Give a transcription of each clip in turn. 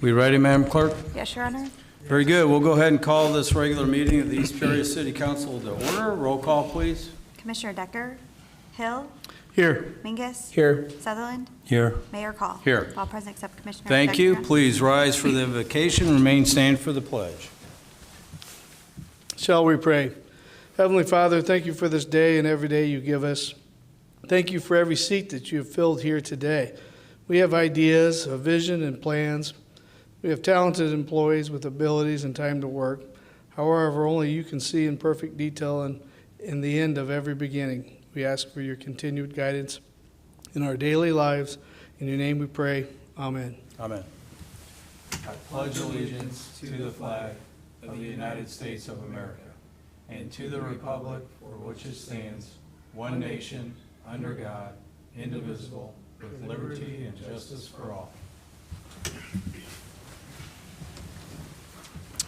We ready, Madam Clerk? Yes, Your Honor. Very good. We'll go ahead and call this regular meeting of the East Peoria City Council to order. Roll call, please. Commissioner Decker, Hill, Here. Mingus, Here. Sutherland, Here. Mayor Call. Here. All present except Commissioner Thank Decker. you. Please rise for the invocation. Remain standing for the pledge. Shall we pray? Heavenly Father, thank you for this day and every day you give us. Thank you for every seat that you have filled here today. We have ideas, a vision, and plans. We have talented employees with abilities and time to work. However, only you can see in perfect detail and in the end of every beginning. We ask for your continued guidance in our daily lives. In your name we pray. Amen. Amen. I pledge allegiance to the flag of the United States of America and to the republic for which it stands, one nation, under God, indivisible, with liberty and justice for all.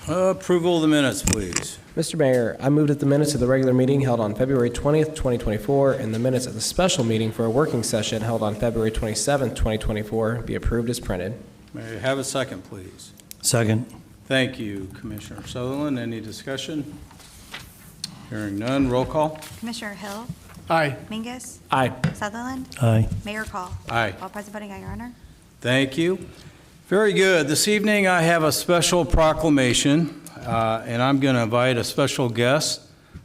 Approval of the minutes, please. Mr. Mayor, I move that the minutes of the regular meeting held on February 20th, 2024, and the minutes of the special meeting for a working session held on February 27th, 2024, be approved as printed. May I have a second, please? Second. Thank you, Commissioner Sutherland. Any discussion? Hearing none. Roll call. Commissioner Hill, Aye. Mingus, Aye. Sutherland, Aye. Mayor Call. Aye. All present voting, aye, Your Honor. Thank you. Very good. This evening I have a special proclamation, and I'm going to invite a special guest,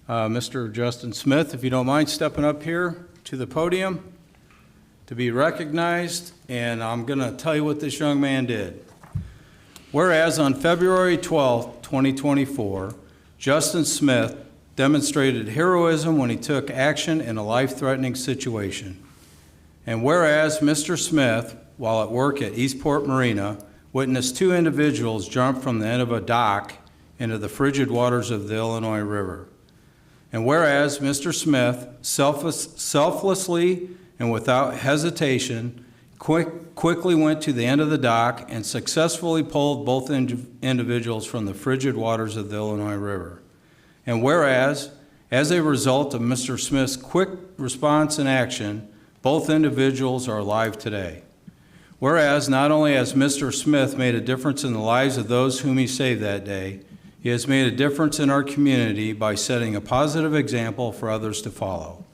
Mr. Justin Smith, if you don't mind stepping up here to the podium to be recognized, and I'm going to tell you what this young man did. Whereas on February 12th, 2024, Justin Smith demonstrated heroism when he took action in a life-threatening situation. And whereas Mr. Smith, while at work at Eastport Marina, witnessed two individuals jump from the end of a dock into the frigid waters of the Illinois River. And whereas Mr. Smith selflessly and without hesitation quickly went to the end of the dock and successfully pulled both individuals from the frigid waters of the Illinois River. And whereas, as a result of Mr. Smith's quick response and action, both individuals are alive today. Whereas, not only has Mr. Smith made a difference in the lives of those whom he saved that day, he has made a difference in our community by setting a positive example for others to follow.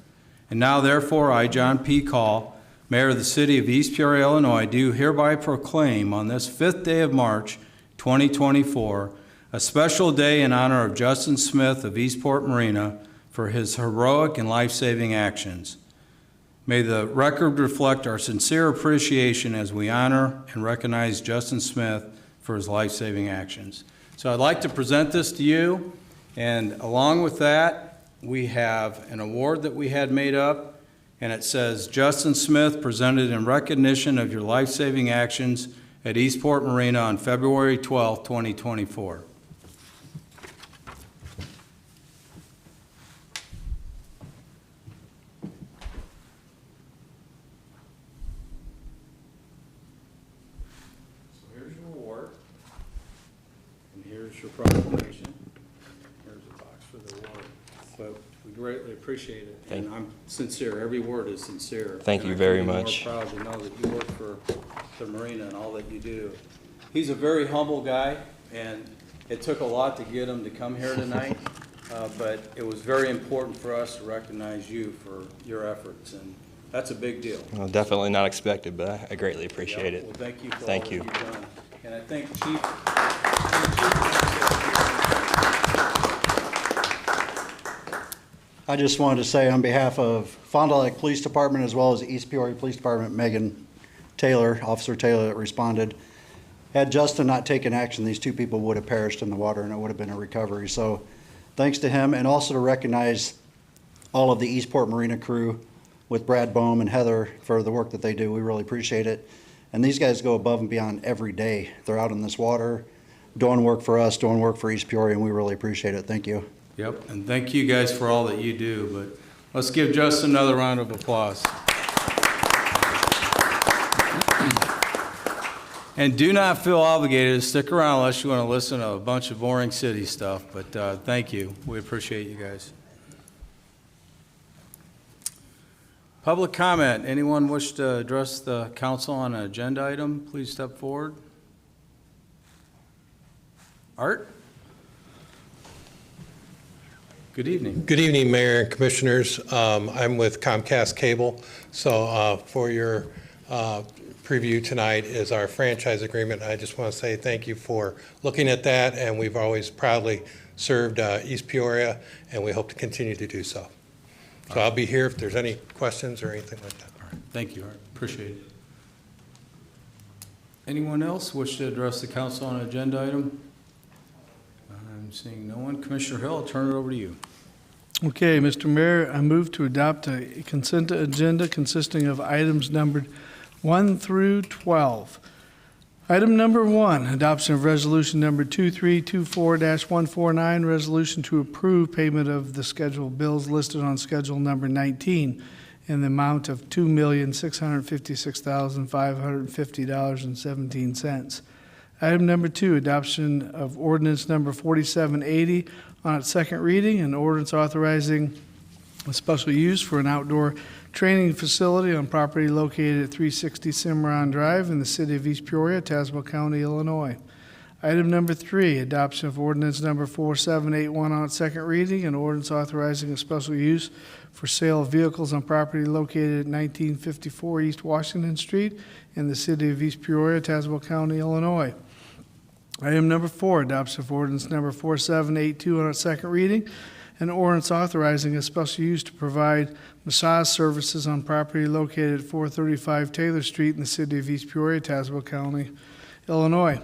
And now, therefore, I, John P. Call, Mayor of the City of East Peoria, Illinois, do hereby proclaim on this 5th day of March, 2024, a special day in honor of Justin Smith of Eastport Marina for his heroic and life-saving actions. May the record reflect our sincere appreciation as we honor and recognize Justin Smith for his life-saving actions. So I'd like to present this to you, and along with that, we have an award that we had made up, and it says, Justin Smith presented in recognition of your life-saving actions at Eastport Marina on February 12, 2024. Your proclamation. Here's a box for the award. But we greatly appreciate it. And I'm sincere. Every word is sincere. Thank you very much. I'm more proud to know that you work for the Marina and all that you do. He's a very humble guy, and it took a lot to get him to come here tonight. But it was very important for us to recognize you for your efforts, and that's a big deal. Well, definitely not expected, but I greatly appreciate it. Well, thank you for all Thank that you. you've done. And I think Chief. I just wanted to say on behalf of Fond du Lac Police Department as well as the East Peoria Police Department, Megan Taylor, Officer Taylor that responded, had Justin not taken action, these two people would have perished in the water and it would have been a recovery. So thanks to him, and also to recognize all of the Eastport Marina crew with Brad Bohm and Heather for the work that they do. We really appreciate it. And these guys go above and beyond every day. They're out in this water, doing work for us, doing work for East Peoria, and we really appreciate it. Thank you. Yep, and thank you guys for all that you do, but let's give Justin another round of applause. And do not feel obligated to stick around unless you want to listen to a bunch of boring city stuff, but thank you. We appreciate you guys. Public comment. Anyone wish to address the council on an agenda item, please step forward. Art? Good evening. Good evening, Mayor and Commissioners. I'm with Comcast Cable. So for your preview tonight is our franchise agreement. I just want to say thank you for looking at that, and we've always proudly served East Peoria, and we hope to continue to do so. So I'll be here if there's any questions or anything like that. All right. Thank you, Art. Appreciate it. Anyone else wish to address the council on an agenda item? I'm seeing no one. Commissioner Hill, I'll turn it over to you. Okay, Mr. Mayor, I move to adopt a consent agenda consisting of items numbered 1 through 12. Item number 1, adoption of resolution number 2324-149, resolution to approve payment of the scheduled bills listed on schedule number 19 in the amount of $2,656,550.17. Item number 2, adoption of ordinance number 4780 on its second reading, an ordinance authorizing a special use for an outdoor training facility on property located at 360 Cimarron Drive in the city of East Peoria, Tazewell County, Illinois. Item number 3, adoption of ordinance number 4781 on its second reading, an ordinance authorizing a special use for sale of vehicles on property located at 1954 East Washington Street in the city of East Peoria, Tazewell County, Illinois. Item number 4, adoption of ordinance number 4782 on its second reading, an ordinance authorizing a special use to provide massage services on property located at 435 Taylor Street in the city of East Peoria, Tazewell County, Illinois.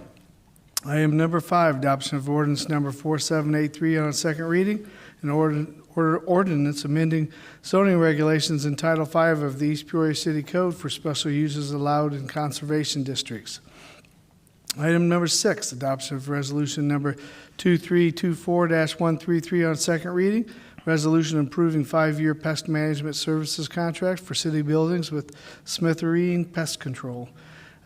Item number 5, adoption of ordinance number 4783 on its second reading, an ordinance amending zoning regulations in Title V of the East Peoria City Code for special uses allowed in conservation districts. Item number 6, adoption of resolution number 2324-133 on its second reading, resolution approving 5-year pest management services contract for city buildings with Smithereen Pest Control.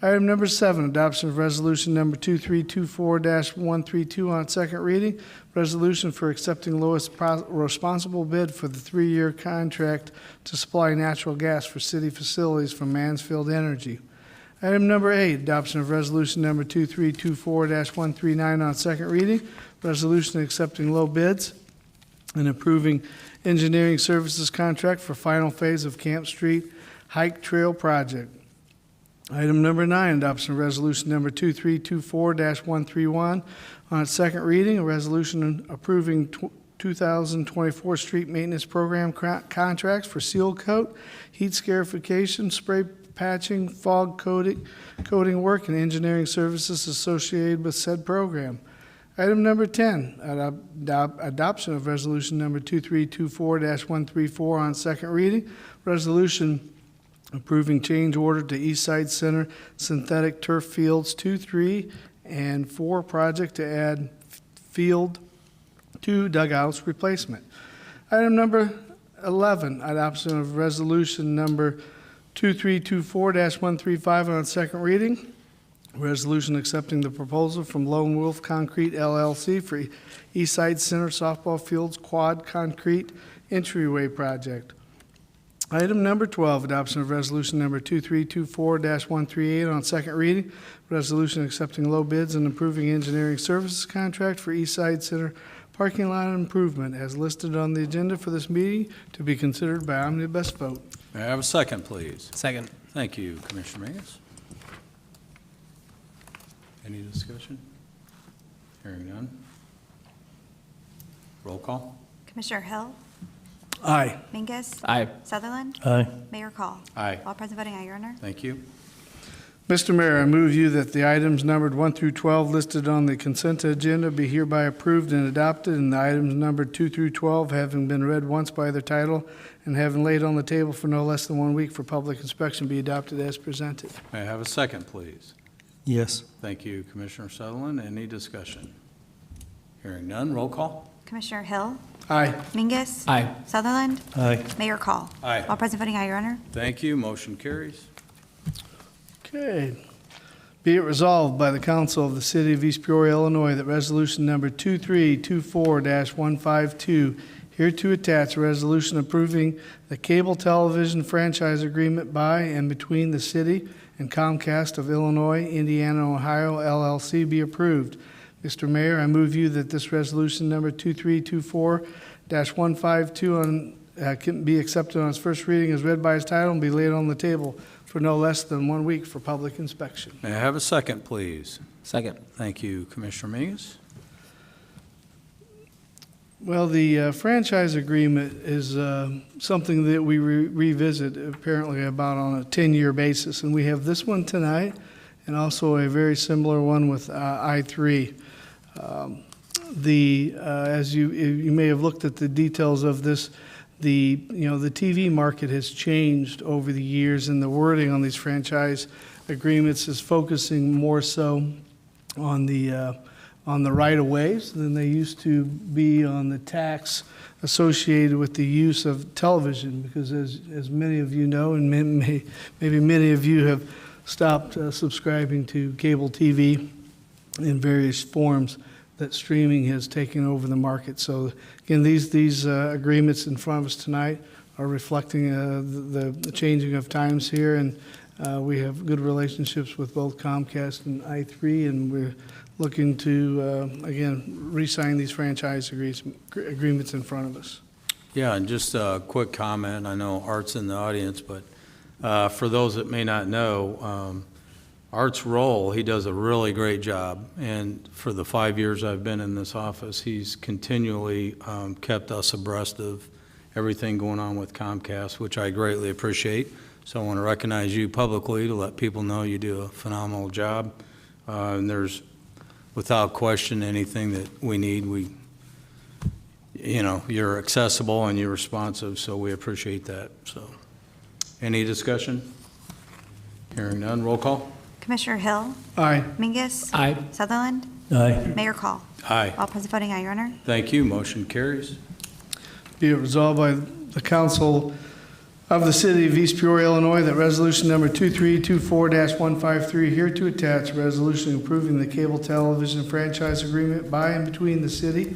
Item number 7, adoption of resolution number 2324-132 on its second reading, resolution for accepting lowest responsible bid for the 3-year contract to supply natural gas for city facilities from Mansfield Energy. Item number 8, adoption of resolution number 2324-139 on second reading, resolution accepting low bids and approving engineering services contract for final phase of Camp Street Hike Trail Project. Item number 9, adoption of resolution number 2324-131 on its second reading, a resolution approving 2024 street maintenance program contracts for seal coat, heat scarification, spray patching, fog coating work, and engineering services associated with said program. Item number 10, adoption of resolution number 2324-134 on second reading, resolution approving change order to East Side Center synthetic turf fields 2, 3, and 4 project to add field 2 dugouts replacement. Item number 11, adoption of resolution number 2324-135 on second reading. Resolution accepting the proposal from Lone Wolf Concrete LLC for East Side Center Softball Fields Quad Concrete Entryway Project. Item number 12, adoption of resolution number 2324-138 on second reading. Resolution accepting low bids and approving engineering services contract for East Side Center parking lot improvement as listed on the agenda for this meeting to be considered by omnibus vote. May I have a second, please? Second. Thank you, Commissioner Mangus. Any discussion? Hearing none. Roll call. Commissioner Hill, Aye. Mingus, Aye. Sutherland, Aye. Mayor Call. Aye. All present voting, aye, Your Honor. Thank you. Mr. Mayor, I move you that the items numbered 1 through 12 listed on the consent agenda be hereby approved and adopted, and the items numbered 2 through 12 having been read once by their title and having laid on the table for no less than 1 week for public inspection be adopted as presented. May I have a second, please? Yes. Thank you, Commissioner Sutherland. Any discussion? Hearing none. Roll call. Commissioner Hill, Aye. Mingus, Aye. Sutherland, Aye. Mayor Call. Aye. All present voting, aye, Your Honor. Thank you. Motion carries. Okay. Be it resolved by the Council of the City of East Peoria, Illinois, that resolution number 2324-152, hereto attached, a resolution approving the cable television franchise agreement by and between the city and Comcast of Illinois, Indiana, and Ohio, LLC, be approved. Mr. Mayor, I move you that this resolution number 2324-152 can be accepted on its first reading as read by its title and be laid on the table for no less than 1 week for public inspection. May I have a second, please? Second. Thank you, Commissioner Mingus. Well, the franchise agreement is something that we revisit apparently about on a 10-year basis, and we have this one tonight and also a very similar one with I-3. As you may have looked at the details of this, the TV market has changed over the years, and the wording on these franchise agreements is focusing more so on the right-of-ways than they used to be on the tax associated with the use of television, because as many of you know, and maybe many of you have stopped subscribing to cable TV in various forms, that streaming has taken over the market. So again, these agreements in front of us tonight are reflecting the changing of times here, and we have good relationships with both Comcast and I3, and we're looking to, again, re-sign these franchise agreements in front of us. Yeah, and just a quick comment. I know Art's in the audience, but for those that may not know, Art's role, he does a really great job. And for the 5 years I've been in this office, he's continually kept us abreast of everything going on with Comcast, which I greatly appreciate. So I want to recognize you publicly to let people know you do a phenomenal job. And there's, without question, anything that we need, you're accessible and you're responsive, so we appreciate that. So, any discussion? Hearing none, roll call. Commissioner Hill, Aye. Mingus. Aye. Sutherland, Aye. Mayor Call. Aye. All present voting aye, Your Honor. Thank you. Motion carries. Be it resolved by the Council of the City of East Peoria, Illinois, that resolution number 2324-153 here to attach a resolution approving the cable television franchise agreement by and between the city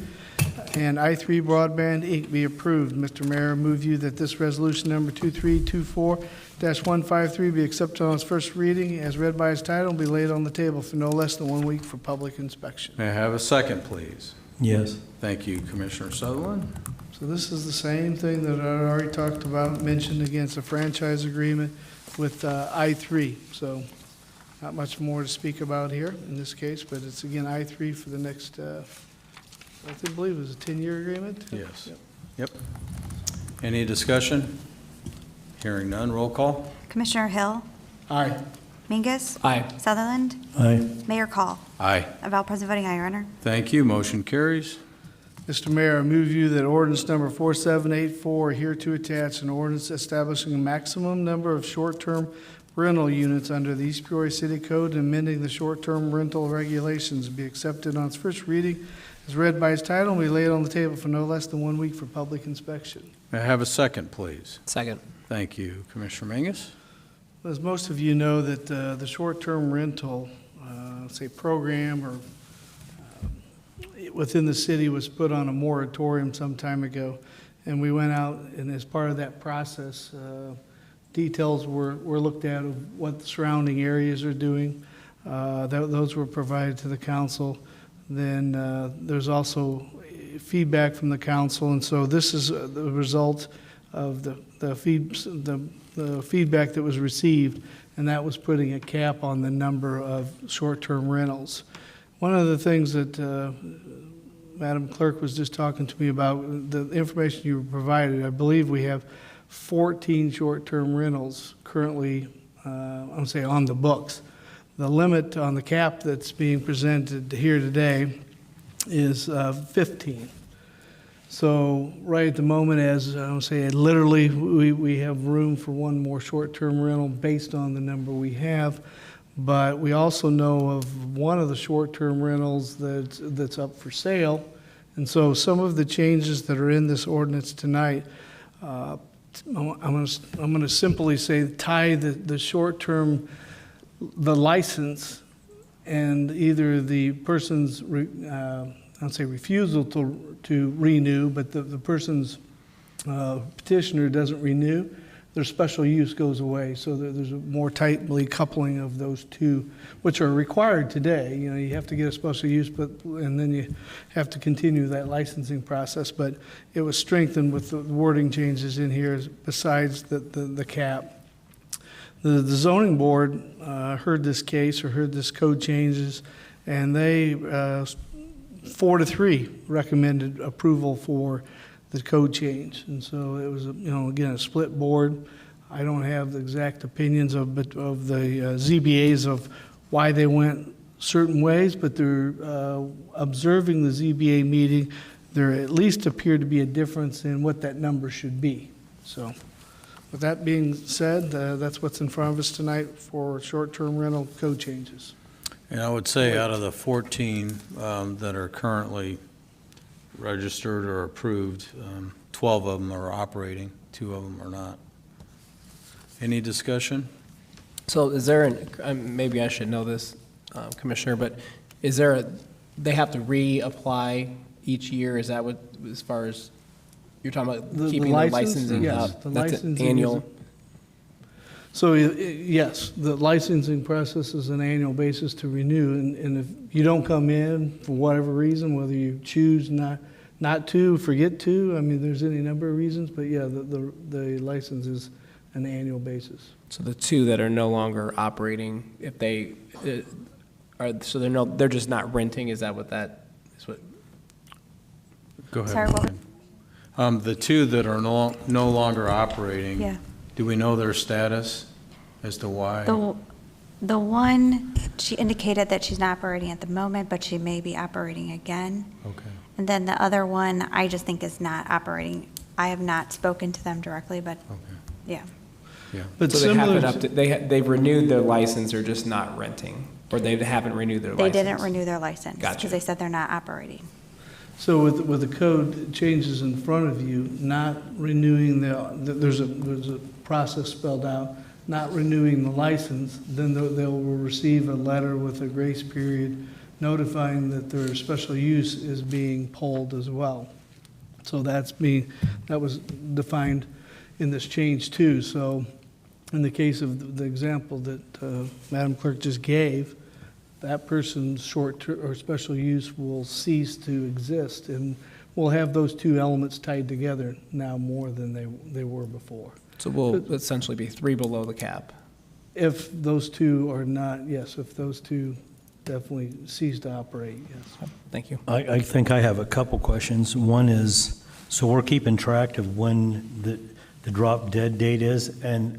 and I3 Broadband, Inc. be approved. Mr. Mayor, I move you that this resolution number 2324-153 be accepted on its first reading as read by its title and be laid on the table for no less than 1 week for public inspection. May I have a second, please? Yes. Thank you, Commissioner Sutherland. So this is the same thing that I already talked about, mentioned against a franchise agreement with I3. So not much more to speak about here in this case, but it's again I3 for the next, I believe it was a 10-year agreement? Yes. Yep. Any discussion? Hearing none, roll call. Commissioner Hill, Aye. Mingus. Aye. Sutherland, Aye. Mayor Call. Aye. Of all present voting aye, Your Honor. Thank you. Motion carries. Mr. Mayor, I move you that ordinance number 4784 here to attach an ordinance establishing a maximum number of short-term rental units under the East Peoria City Code and amending the short-term rental regulations be accepted on its first reading as read by its title and be laid on the table for no less than 1 week for public inspection. May I have a second, please? Second. Thank you, Commissioner Mingus. As most of you know, that the short-term rental, say, program or within the city was put on a moratorium some time ago, and we went out, and as part of that process, details were looked at of what the surrounding areas are doing. Those were provided to the council. Then there's also feedback from the council, and so this is the result of the feedback that was received, and that was putting a cap on the number of short-term rentals. One of the things that Madam Clerk was just talking to me about, the information you provided, I believe we have 14 short-term rentals currently, I'm going to say on the books. The limit on the cap that's being presented here today is 15. So right at the moment, as I would say, literally we have room for one more short-term rental based on the number we have. But we also know of one of the short-term rentals that's up for sale. And so some of the changes that are in this ordinance tonight, I'm going to simply say tie the short-term, the license, and either the person's, I'll say refusal to renew, but the person's petitioner doesn't renew. their special use goes away, so there's a more tightly coupling of those two, which are required today. You know, you have to get a special use, and then you have to continue that licensing process, but it was strengthened with the wording changes in here besides the cap. The zoning board heard this case or heard this code changes, and they 4-3 recommended approval for the code change. And so it was, again, a split board. I don't have the exact opinions of the ZBAs of why they went certain ways, but they're observing the ZBA meeting. There at least appeared to be a difference in what that number should be. So with that being said, that's what's in front of us tonight for short-term rental code changes. And I would say out of the 14 that are currently registered or approved, 12 of them are operating, 2 of them are not. Any discussion? So is there maybe I should know this, Commissioner, but is there they have to reapply each year? Is that what, as far as you're talking about keeping the licensing? Yes, the that's licensing annual. So, yes, the licensing process is an annual basis to renew, and if you don't come in for whatever reason, whether you choose not to, forget to, I mean, there's any number of reasons, but yeah, the license is an annual basis. So the 2 that are no longer operating, if they are, so they're just not renting. Is that what that is? What? Go ahead. Sorry, what The 2 that are no longer operating, Yeah. do we know their status as to why? The one, she indicated that she's not operating at the moment, but she may be operating again. Okay. And then the other one, I just think is not operating. I have not spoken to them directly, but Okay. yeah. Yeah. But So they similar have it up to, they've renewed their license or just not renting, or they haven't renewed their They license? didn't renew their license. Gotcha. Because they said they're not operating. So with the code changes in front of you, not renewing there's a process spelled out, not renewing the license, then they will receive a letter with a grace period notifying that their special use is being pulled as well. So that was defined in this change too. So in the case of the example that Madam Clerk just gave, that person's short or special use will cease to exist, and we'll have those 2 elements tied together now more than they were before. So we'll essentially be 3 below the cap. If those 2 are not, yes, if those 2 definitely cease to operate, yes. Thank you. I think I have a couple questions. One is, so we're keeping track of when the drop dead date is, and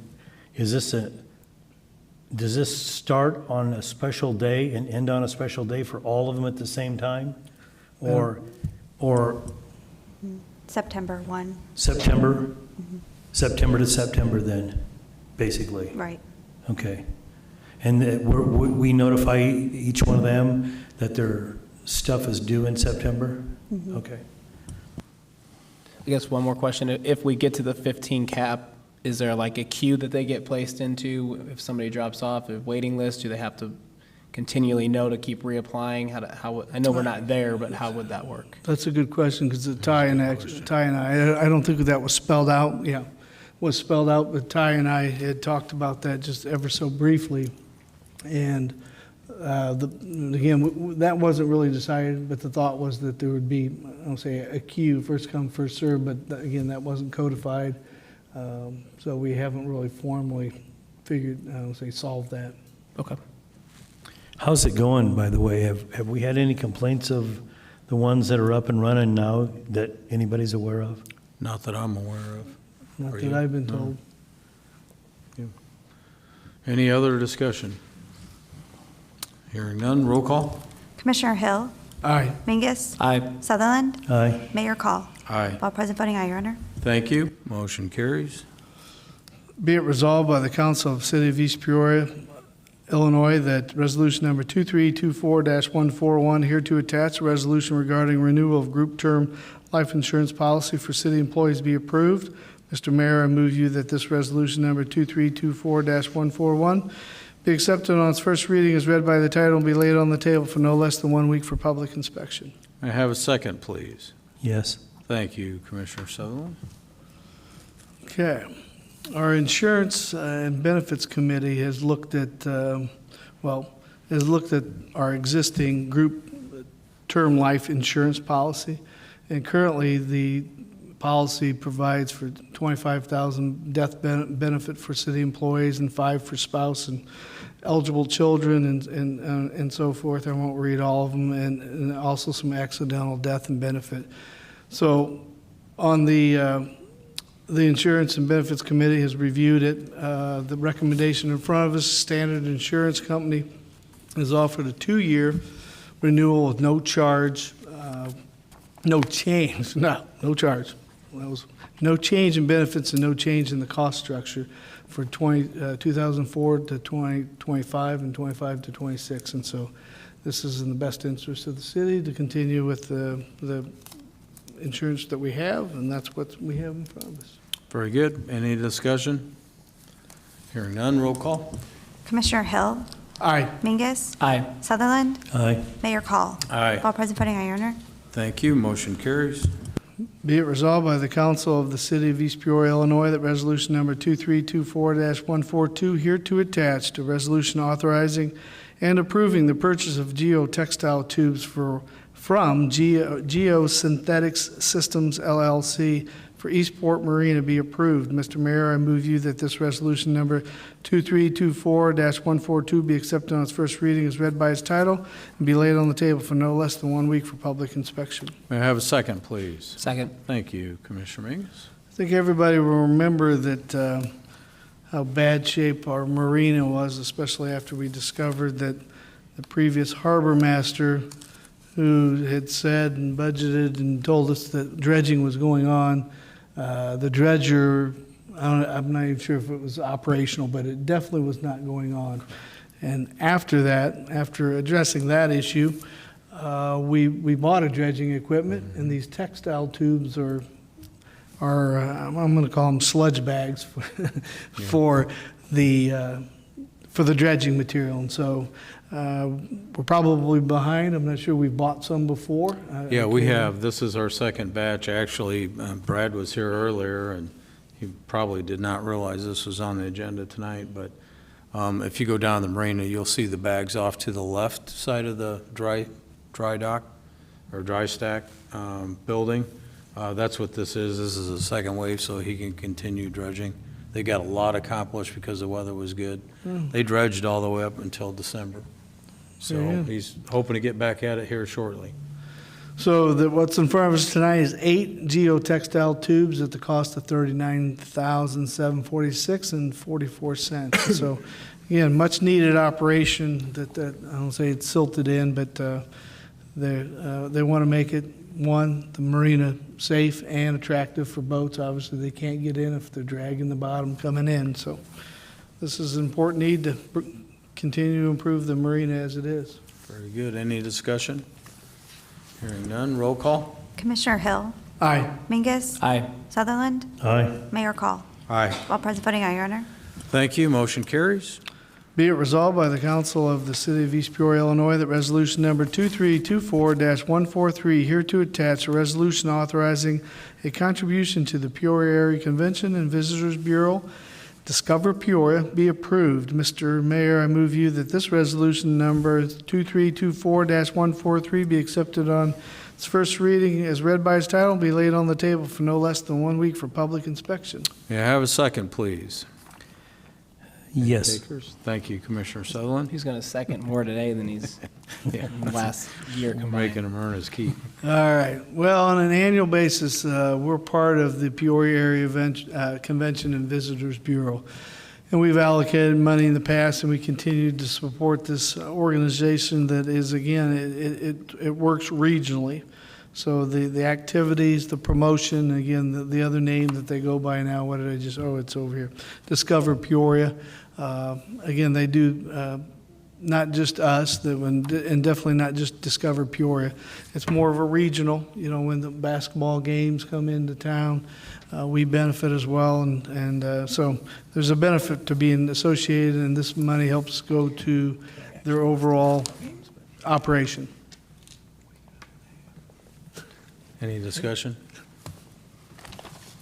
does this start on a special day and end on a special day for all of them at the same time? Or September 1, September? September to September then, basically? right. Okay. And we notify each one of them that their stuff is due in September? Okay. I guess one more question. If we get to the 15 cap, is there like a queue that they get placed into if somebody drops off, a waiting list? Do they have to continually know to keep reapplying? How I know we're not there, but how would that work? That's a good question, because Ty and I don't think that was spelled out, was spelled out, but Ty and I had talked about that just ever so briefly. And again, that wasn't really decided, but the thought was that there would be, I don't say a queue, first come, first served, but again, that wasn't codified. So we haven't really formally figured, I don't say solved that. Okay. How's it going, by the way? Have we had any complaints of the ones that are up and running now that anybody's aware of? Not that I'm aware of. Not Are that you? I've been No. told. Any other discussion? Hearing none, roll call. Commissioner Hill, Aye. Mingus, Aye. Sutherland, Aye. Mayor Call. Aye. All present voting aye, Your Honor. Thank you. Motion carries. Be it resolved by the Council of the City of East Peoria, Illinois, that resolution number 2324-141, hereto attached, a resolution regarding renewal of group term life insurance policy for city employees be approved. Mr. Mayor, I move you that this resolution number 2324-141 be accepted on its first reading as read by the title and be laid on the table for no less than 1 week for public inspection. May I have a second, please? Yes. Thank you, Commissioner Sutherland. Okay. Our Insurance and Benefits Committee has looked at, our existing group term life insurance policy. And currently, the policy provides for $25,000 death benefit for city employees and $5,000 for spouse and eligible children and so forth. I won't read all of them, and also some accidental death and benefit. So on the Insurance and Benefits Committee has reviewed it. The recommendation in front of us, Standard Insurance Company has offered a 2-year renewal with no charge, no change, no charge. That was no change in benefits and no change in the cost structure for 2004 to 2025 and 25 to 26. And so this is in the best interest of the city to continue with the insurance that we have, and that's what we have in front of us. Very good. Any discussion? Hearing none, roll call. Commissioner Hill, Aye. Mingus, Aye. Sutherland, Aye. Mayor Call. Aye. All present voting, aye, Your Honor. Thank you. Motion carries. Be it resolved by the Council of the City of East Peoria, Illinois, that resolution number 2324-142 hereto attached, a resolution authorizing and approving the purchase of geotextile tubes from Geosynthetics Systems LLC for Eastport Marina be approved. Mr. Mayor, I move you that this resolution number 2324-142 be accepted on its first reading as read by its title and be laid on the table for no less than 1 week for public inspection. May I have a second, please? Second. Thank you, Commissioner Mingus. I think everybody will remember that how bad shape our marina was, especially after we discovered that the previous harbor master, who had said and budgeted and told us that dredging was going on, the dredger, I'm not even sure if it was operational, but it definitely was not going on. And after that, after addressing that issue, we bought a dredging equipment, and these textile tubes are I'm going to call them sludge bags for the dredging material. And so we're probably behind. I'm not sure we've bought some before. Yeah, we have. This is our second batch. Actually, Brad was here earlier, and he probably did not realize this was on the agenda tonight. But if you go down the marina, you'll see the bags off to the left side of the dry dock or dry stack building. That's what this is. This is a second wave, so he can continue dredging. They got a lot accomplished because the weather was good. They dredged all the way up until December. So Yeah. he's hoping to get back at it here shortly. So what's in front of us tonight is 8 geotextile tubes at the cost of $39,746 and 44 cents. So again, much needed operation that I don't say it's silted in, but they want to make it, the marina safe and attractive for boats. Obviously, they can't get in if they're dragging the bottom coming in. So this is an important need to continue to improve the marina as it is. Very good. Any discussion? Hearing none, roll call. Commissioner Hill, Aye. Mingus, Aye. Sutherland, Aye. Mayor Call. Aye. All present voting, aye, Your Honor. Thank you. Motion carries. Be it resolved by the Council of the City of East Peoria, Illinois, that resolution number 2324-143 hereto attach, a resolution authorizing a contribution to the Peoria Area Convention and Visitors Bureau, Discover Peoria, be approved. Mr. Mayor, I move you that this resolution number 2324-143 be accepted on its first reading as read by its title and be laid on the table for no less than 1 week for public inspection. May I have a second, please? Yes. Takers. Thank you, Commissioner Sutherland. He's going to second more today than he's in the last year We're combined. making him earn his keep. All right. Well, on an annual basis, we're part of the Peoria Area Convention and Visitors Bureau. And we've allocated money in the past, and we continue to support this organization that is, again, it works regionally. So the activities, the promotion, again, the other name that they go by now, what did I just, it's over here, Discover Peoria. Again, they do not just us, and definitely not just Discover Peoria. It's more of a regional, when the basketball games come into town, we benefit as well. And so there's a benefit to being associated, and this money helps go to their overall operation. Any discussion?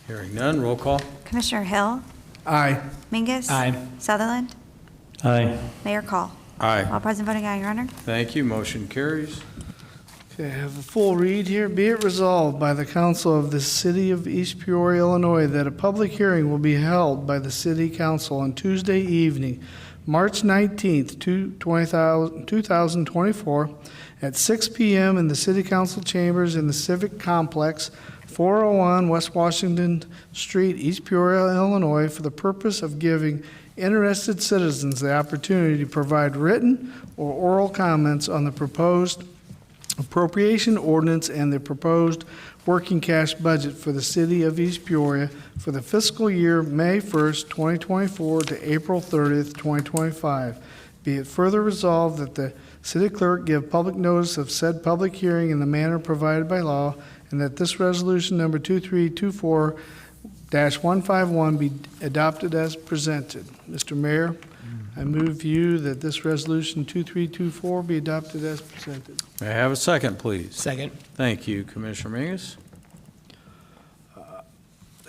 Hearing none, roll call. Commissioner Hill, Aye. Mingus? Aye. Sutherland? Aye. Mayor Call? Aye. All present voting aye, Your Honor. Thank you. Motion carries. Okay, I have a full read here. Be it resolved by the Council of the City of East Peoria, Illinois, that a public hearing will be held by the City Council on Tuesday evening, March 19th, 2024, at 6 p.m. in the City Council Chambers in the Civic Complex, 401 West Washington Street, East Peoria, Illinois, for the purpose of giving interested citizens the opportunity to provide written or oral comments on the proposed appropriation ordinance and the proposed working cash budget for the City of East Peoria for the fiscal year May 1st, 2024 to April 30th, 2025. Be it further resolved that the city clerk give public notice of said public hearing in the manner provided by law, and that this resolution number 2324-151 be adopted as presented. Mr. Mayor, I move you that this resolution 2324 be adopted as presented. May I have a second, please? Second. Thank you, Commissioner Mingus.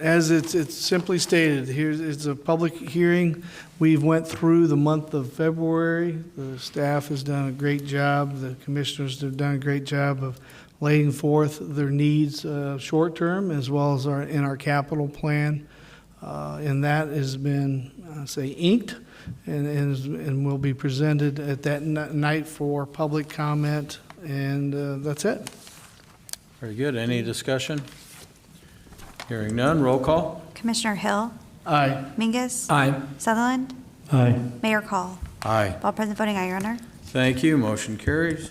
As it's simply stated, it's a public hearing. We've went through the month of February. The staff has done a great job. The commissioners have done a great job of laying forth their needs short-term as well as in our capital plan. And that has been, inked and will be presented at that night for public comment. And that's it. Very good. Any discussion? Hearing none, roll call. Commissioner Hill? Aye. Mingus? Aye. Sutherland? Aye. Mayor Call? Aye. All present voting aye, Your Honor. Thank you. Motion carries.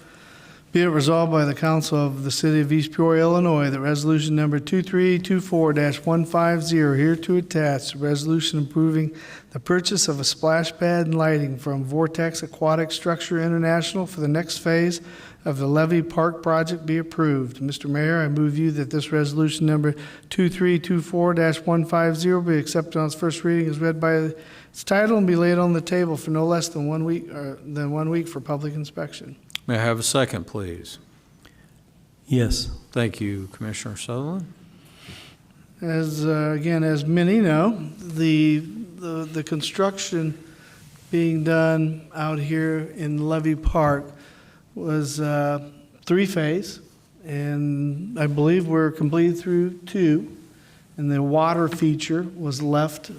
Be it resolved by the Council of the City of East Peoria, Illinois, that resolution number 2324-150 here to attach, a resolution approving the purchase of a splash pad and lighting from Vortex Aquatic Structure International for the next phase of the Levy Park project be approved. Mr. Mayor, I move you that this resolution number 2324-150 be accepted on its first reading as read by its title and be laid on the table for no less than 1 week for public inspection. May I have a second, please? Yes. Thank you, Commissioner Sutherland. As many know, the construction being done out here in Levy Park was 3-phase, and I believe we're completed through 2. And the water feature was left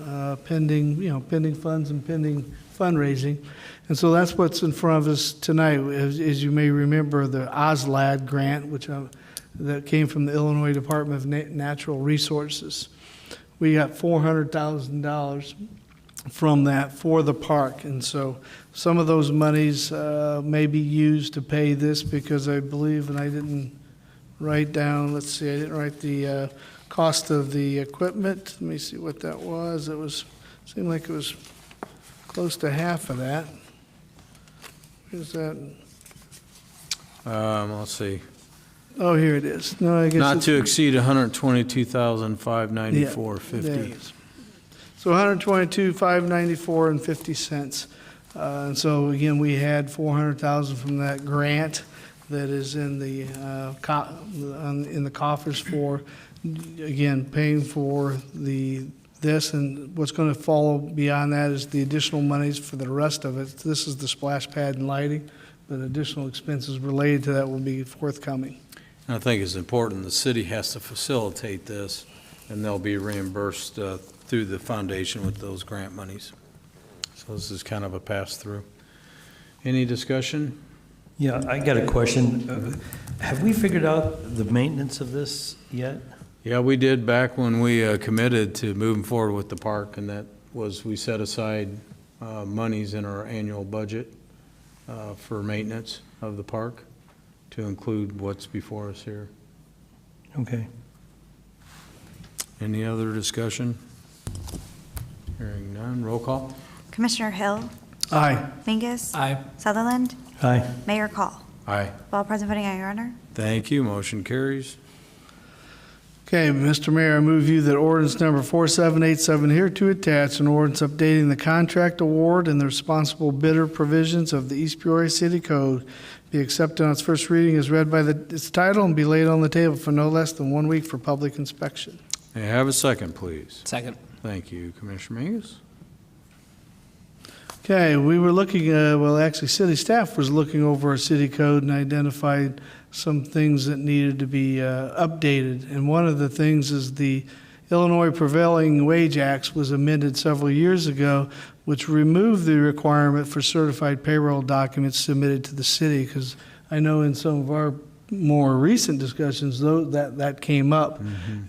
pending funds and pending fundraising. And so that's what's in front of us tonight. As you may remember, the OSLAD grant, that came from the Illinois Department of Natural Resources. We got $400,000 from that for the park. And so some of those monies may be used to pay this, because I believe, and I didn't write down, I didn't write the cost of the equipment. Let me see what that was. Seemed like it was close to half of that. Where's that? Let's see. Oh, here it is. No, I guess Not it's- to exceed Yeah, $122,594.50. there it is. So $122,594.50. And so again, we had $400,000 from that grant that is in the coffers for, again, paying for this, and what's going to follow beyond that is the additional monies for the rest of it. This is the splash pad and lighting, but additional expenses related to that will be forthcoming. And I think it's important, the city has to facilitate this, and they'll be reimbursed through the foundation with those grant monies. So this is kind of a pass-through. Any discussion? Yeah, I got a question. Have we figured out the maintenance of this yet? Yeah, we did back when we committed to moving forward with the park, and that was, we set aside monies in our annual budget for maintenance of the park to include what's before us here. Okay. Any other discussion? Hearing none, roll call. Commissioner Hill? Aye. Mingus? Aye. Sutherland? Aye. Mayor Call? Aye. All present voting aye, Your Honor. Thank you, motion carries. Okay, Mr. Mayor, I move you that ordinance number 4787 here to attach, an ordinance updating the contract award and the responsible bidder provisions of the East Peoria City Code be accepted on its first reading as read by its title and be laid on the table for no less than 1 week for public inspection. May I have a second, please? Second. Thank you, Commissioner Mingus. Okay, we were looking, well, actually, city staff was looking over our city code and identified some things that needed to be updated. And one of the things is the Illinois Prevailing Wage Act was amended several years ago, which removed the requirement for certified payroll documents submitted to the city, because I know in some of our more recent discussions, though, that came up.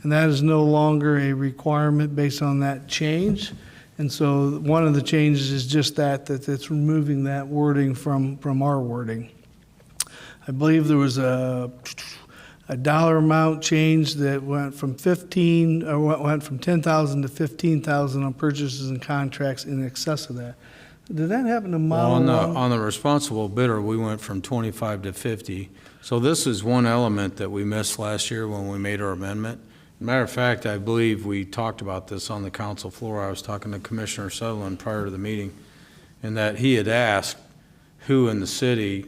And that is no longer a requirement based on that change. And so one of the changes is just that it's removing that wording from our wording. I believe there was a dollar amount change that went from 10,000 to 15,000 on purchases and contracts in excess of that. Did that happen to Well, Model 1? on the responsible bidder, we went from 25 to 50. So this is one element that we missed last year when we made our amendment. Matter of fact, I believe we talked about this on the council floor. I was talking to Commissioner Sutherland prior to the meeting, and that he had asked who in the city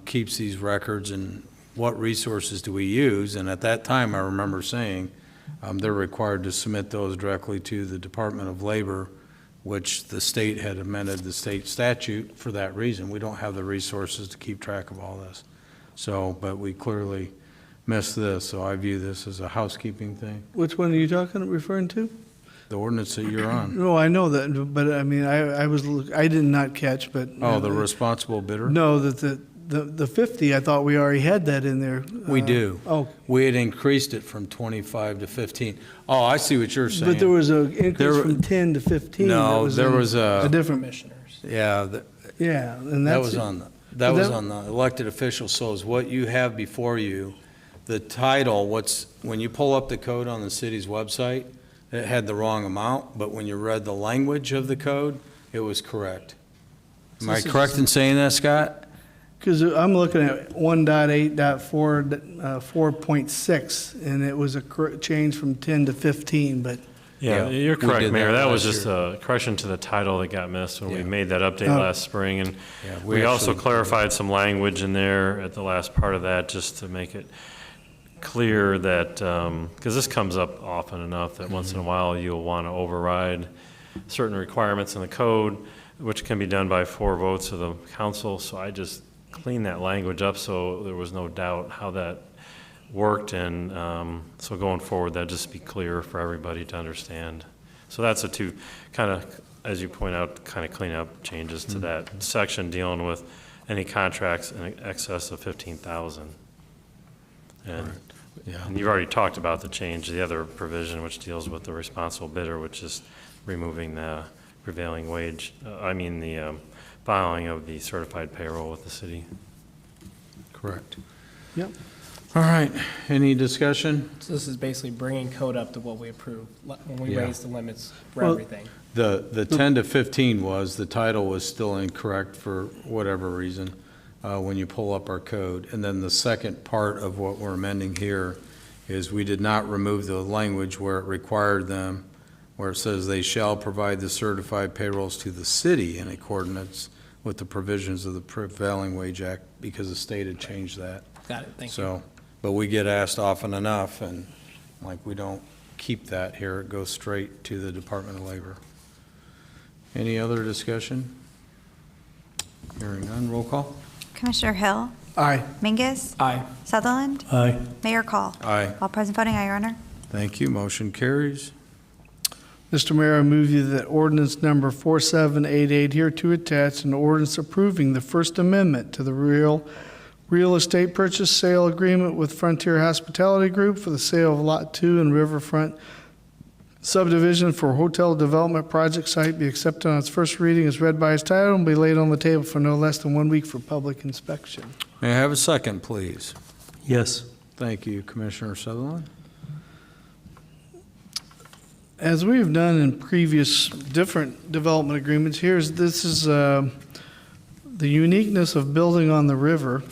keeps these records and what resources do we use? And at that time, I remember saying they're required to submit those directly to the Department of Labor, which the state had amended the state statute for that reason. We don't have the resources to keep track of all this. So, but we clearly missed this, so I view this as a housekeeping thing. Which one are you referring to? The ordinance that you're on. No, I know that, but I mean, I did not catch, but. Oh, the responsible bidder? No, that the 50, I thought we already had that in there. We do. Oh, We had increased it from 25 to 15. Oh, I see what you're saying. but there was an increase There- from 10 to 15. No, that there in was a- different, Commissioners. Yeah, yeah, and that that's. was on, that was on the elected officials. So is what you have before you, the title, when you pull up the code on the city's website, it had the wrong amount, but when you read the language of the code, it was correct. Am I this is correct just- in saying that, Scott? Because I'm looking at 1.8.4.6, and it was a change from 10 to 15, but. Yeah, Yeah, you're we correct, did Mayor. that That was last just a correction to the title that got missed when we Yeah. made that update Oh. last spring. And Yeah, we also actually- clarified some language in there at the last part of that, just to make it clear that, because this comes up often enough that once in a while you'll want to override certain requirements in the code, which can be done by 4 votes of the council. So I just cleaned that language up so there was no doubt how that worked. And so going forward, that'd just be clear for everybody to understand. So that's the two kind of, as you point out, kind of cleanup changes to that section dealing with any contracts in excess of 15,000. And Yeah. and you've already talked about the change, the other provision which deals with the responsible bidder, which is removing the prevailing wage, the filing of the certified payroll with the city. Correct. Yep. All right, any discussion? So this is basically bringing code up to what we approved when we Yeah. raised the limits for Well- everything. The 10 to 15 the title was still incorrect for whatever reason when you pull up our code. And then the second part of what we're amending here is we did not remove the language where it required them, where it says they shall provide the certified payrolls to the city in accordance with the provisions of the Prevailing Wage Act, because the state had changed that. Got it, thank you. So, but we get asked often enough, and like, we don't keep that here. It goes straight to the Department of Labor. Any other discussion? Hearing none, roll call. Commissioner Hill, Aye. Mingus, Aye. Sutherland, Aye. Mayor Call. Aye. All present voting, aye, Your Honor. Thank you, motion carries. Mr. Mayor, I move you that ordinance number 4788 here to attach, an ordinance approving the First Amendment to the real estate purchase sale agreement with Frontier Hospitality Group for the sale of Lot 2 and Riverfront subdivision for hotel development project site be accepted on its first reading as read by its title and be laid on the table for no less than 1 week for public inspection. May I have a second, please? Yes. Thank you, Commissioner Sutherland. As we've done in previous different development agreements, this is the uniqueness of building on the river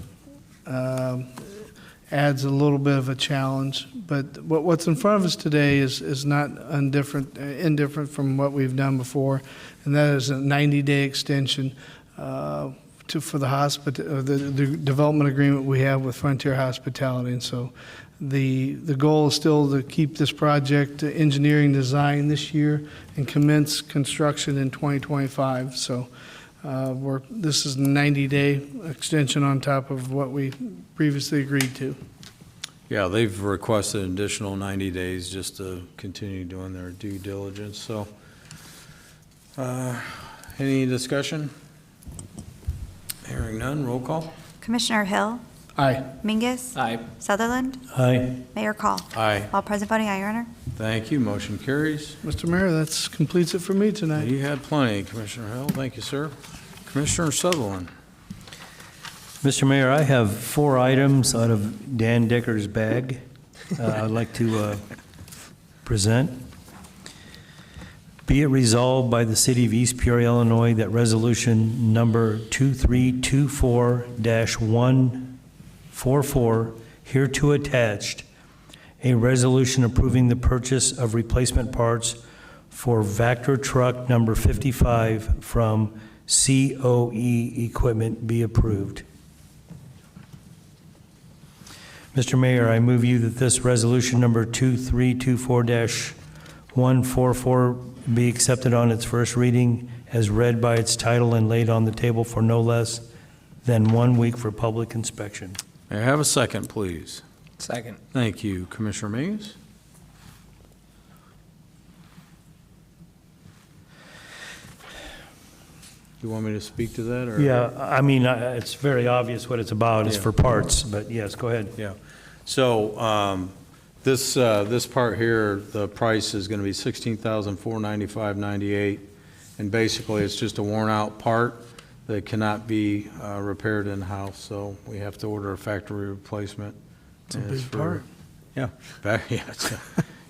adds a little bit of a challenge. But what's in front of us today is not indifferent from what we've done before, and that is a 90-day extension for the development agreement we have with Frontier Hospitality. And so The goal is still to keep this project engineering design this year and commence construction in 2025. So this is a 90-day extension on top of what we previously agreed to. Yeah, they've requested an additional 90 days just to continue doing their due diligence, so. Any discussion? Hearing none, roll call. Commissioner Hill, Aye. Mingus, Aye. Sutherland, Aye. Mayor Call. Aye. All present voting, aye, Your Honor. Thank you, motion carries. Mr. Mayor, that completes it for me tonight. You had plenty, Commissioner Hill, thank you, sir. Commissioner Sutherland. Mr. Mayor, I have 4 items out of Dan Decker's bag I'd like to present. Be it resolved by the City of East Peoria, Illinois, that resolution number 2324-144, hereto attached, a resolution approving the purchase of replacement parts for Vector truck number 55 from COE Equipment be approved. Mr. Mayor, I move you that this resolution number 2324-144 be accepted on its first reading as read by its title and laid on the table for no less than 1 week for public inspection. May I have a second, please? Second. Thank you, Commissioner Mays. You want me to speak to that, or? Yeah, I mean, it's very obvious what it's about. It's Yeah. for parts, but yes, go ahead. Yeah. So, this part here, the price is gonna be $16,495.98, and basically, it's just a worn-out part that cannot be repaired in-house, so we have to order a factory replacement. It's a And big for- part. Yeah, yeah,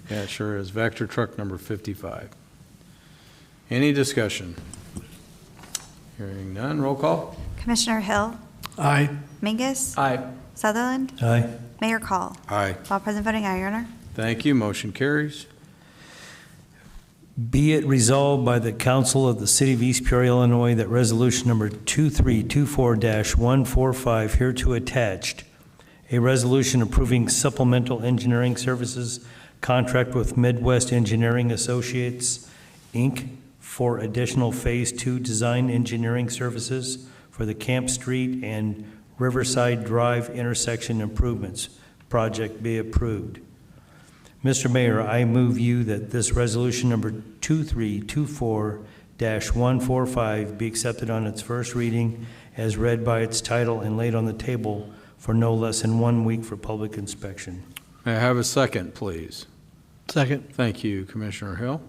it sure is. Vector truck number 55. Any discussion? Hearing none, roll call. Commissioner Hill, Aye. Mingus, Aye. Sutherland, Aye. Mayor Call. Aye. All present voting, aye, Your Honor. Thank you, motion carries. Be it resolved by the Council of the City of East Peoria, Illinois, that resolution number 2324-145 hereto attached, a resolution approving supplemental engineering services contract with Midwest Engineering Associates, Inc., for additional Phase 2 design engineering services for the Camp Street and Riverside Drive intersection improvements project be approved. Mr. Mayor, I move you that this resolution number 2324-145 be accepted on its first reading as read by its title and laid on the table for no less than 1 week for public inspection. May I have a second, please? Second. Thank you, Commissioner Hill.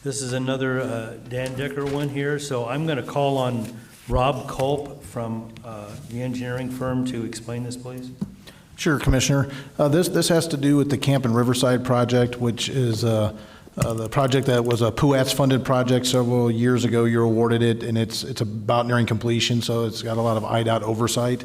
This is another Dan Decker one here, so I'm going to call on Rob Culp from the engineering firm to explain this, please. Sure, Commissioner. This has to do with the Camp and Riverside project, which is the project that was a PUATS-funded project several years ago. You awarded it, and it's about nearing completion, so it's got a lot of IDOT oversight.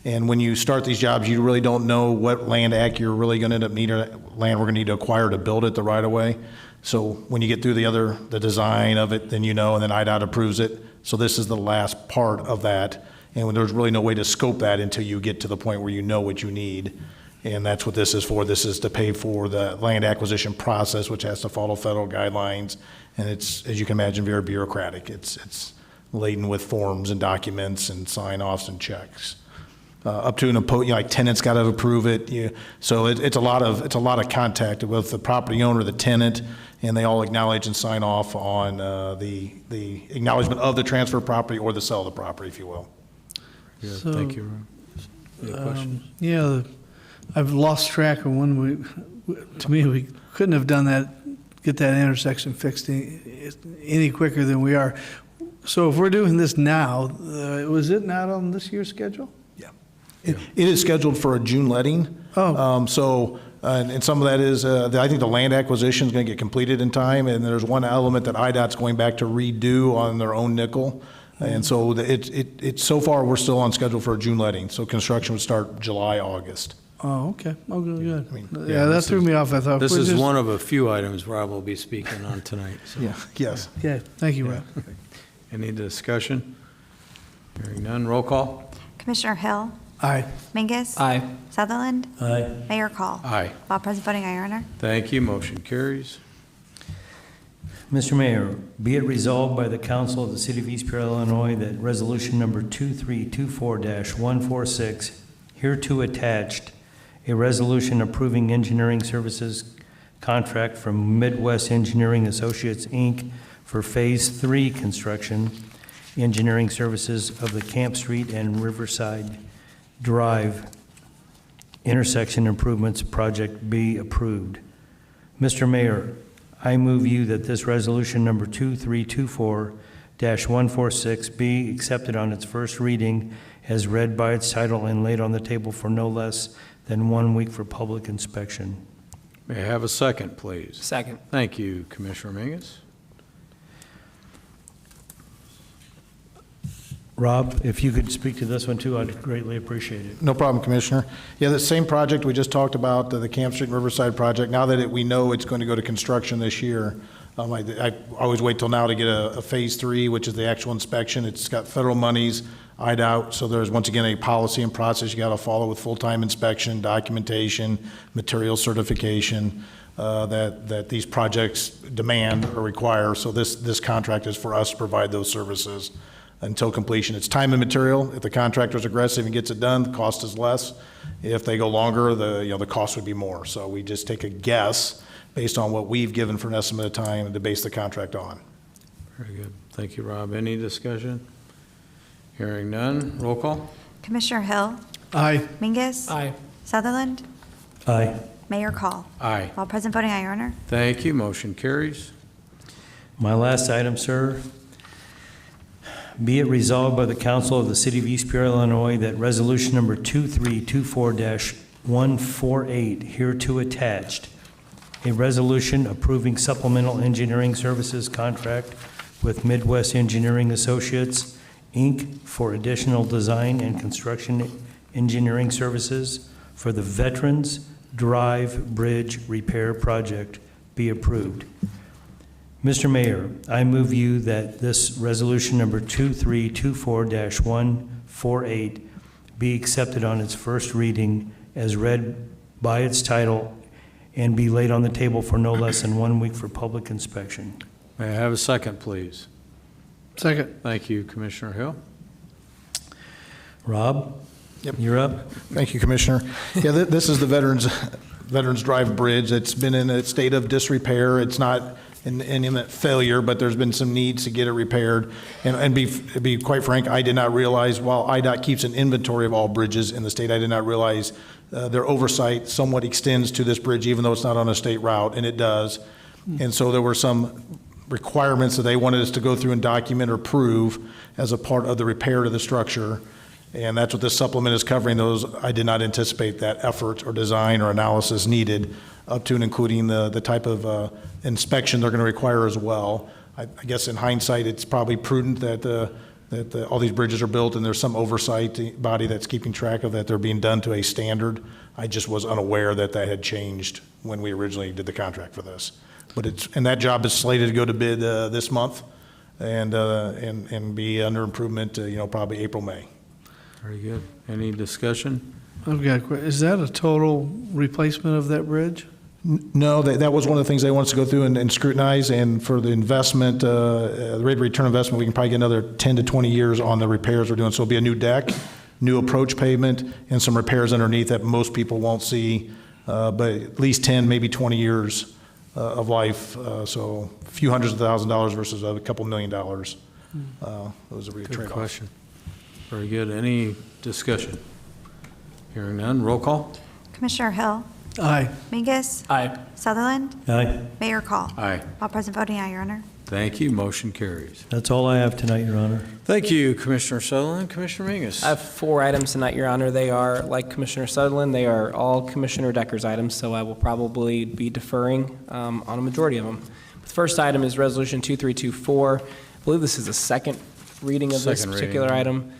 And when you start these jobs, you really don't know what land act you're really going to end up needing, land we're going to need to acquire to build it the right of way. So when you get through the design of it, then you know, and then IDOT approves it. So this is the last part of that. And when there's really no way to scope that until you get to the point where you know what you need. And that's what this is for. This is to pay for the land acquisition process, which has to follow federal guidelines. And it's, as you can imagine, very bureaucratic. It's laden with forms and documents and sign-offs and checks. Up to like tenants got to approve it. So it's a lot of contact with the property owner, the tenant, and they all acknowledge and sign off on the acknowledgement of the transfer of property or the sale of the property, if you will. Good, So, thank you, Rob. Any questions? Yeah, I've lost track of when to me, we couldn't have done that, get that intersection fixed any quicker than we are. So if we're doing this now, was it not on this year's schedule? It is scheduled for a June letting. Oh. And some of that is, I think the land acquisition is going to get completed in time, and there's one element that IDOT's going back to redo on their own nickel. And so so far, we're still on schedule for a June letting. So construction would start July, August. Oh, okay. Oh, good. yeah, That this threw me off. I thought. This we're is just- one of a few items Rob will be speaking on tonight. So. Yes. Okay, thank you, Rob. Any discussion? Hearing none, roll call. Commissioner Hill, Aye. Mingus. Aye. Sutherland, Aye. Mayor Call. Aye. All present voting, aye, Your Honor. Thank you, motion carries. Mr. Mayor, be it resolved by the Council of the City of East Peoria, Illinois, that resolution number 2324-146, hereto attached, a resolution approving engineering services contract from Midwest Engineering Associates, Inc. for Phase 3 construction, engineering services of the Camp Street and Riverside Drive intersection improvements project be approved. Mr. Mayor, I move you that this resolution number 2324-146 be accepted on its first reading as read by its title and laid on the table for no less than 1 week for public inspection. May I have a second, please? Second. Thank you, Commissioner Mingus. Rob, if you could speak to this one too, I'd greatly appreciate it. No problem, Commissioner. Yeah, the same project we just talked about, the Camp Street and Riverside project, now that we know it's going to go to construction this year, I always wait till now to get a Phase 3, which is the actual inspection. It's got federal monies eyed out, so there's once again a policy and process you got to follow with full-time inspection, documentation, material certification that these projects demand or require. So this contract is for us to provide those services until completion. It's time and material. If the contractor's aggressive and gets it done, the cost is less. If they go longer, the cost would be more. So we just take a guess based on what we've given for an estimate of time to base the contract on. Very good. Thank you, Rob. Any discussion? Hearing none, roll call. Commissioner Hill, Aye. Mingus. Aye. Sutherland, Aye. Mayor Call. Aye. All present voting, aye, Your Honor. Thank you, motion carries. My last item, sir. Be it resolved by the Council of the City of East Peoria, Illinois, that resolution number 2324-148, hereto attached, a resolution approving supplemental engineering services contract with Midwest Engineering Associates, Inc. for additional design and construction engineering services for the Veterans Drive Bridge Repair Project be approved. Mr. Mayor, I move you that this resolution number 2324-148 be accepted on its first reading as read by its title and be laid on the table for no less than 1 week for public inspection. May I have a second, please? Second. Thank you, Commissioner Hill. Rob? Yep. You're up. Thank you, Commissioner. Yeah, this is the Veterans Drive Bridge. It's been in a state of disrepair. It's not in imminent failure, but there's been some needs to get it repaired. And be quite frank, I did not realize, while IDOT keeps an inventory of all bridges in the state, I did not realize their oversight somewhat extends to this bridge, even though it's not on a state route, and it does. And so there were some requirements that they wanted us to go through and document or prove as a part of the repair to the structure. And that's what this supplement is covering. Those, I did not anticipate that effort or design or analysis needed, up to and including the type of inspection they're going to require as well. I guess in hindsight, it's probably prudent that all these bridges are built and there's some oversight body that's keeping track of that they're being done to a standard. I just was unaware that had changed when we originally did the contract for this. And that job is slated to go to bid this month and be under improvement, probably April, May. Very good. Any discussion? I've got a question. Is that a total replacement of that bridge? No, that was one of the things they want us to go through and scrutinize, and for the investment, the rate of return investment, we can probably get another 10 to 20 years on the repairs we're doing. So it'll be a new deck, new approach pavement, and some repairs underneath that most people won't see, but at least 10, maybe 20 years of life. So a few hundreds of $1,000s versus a couple $1 million. It was a real Good trade-off. question. Very good. Any discussion? Hearing none, roll call. Commissioner Hill, Aye. Mingus. Aye. Sutherland, Aye. Mayor Call. Aye. All present voting, aye, Your Honor. Thank you. Motion carries. That's all I have tonight, Your Honor. Thank you, Commissioner Sutherland. Commissioner Mingus. I have 4 items tonight, Your Honor. They are, like Commissioner Sutherland, they are all Commissioner Decker's items, so I will probably be deferring on a majority of them. The first item is Resolution 2324. I believe this is the second reading of this Second particular reading. item.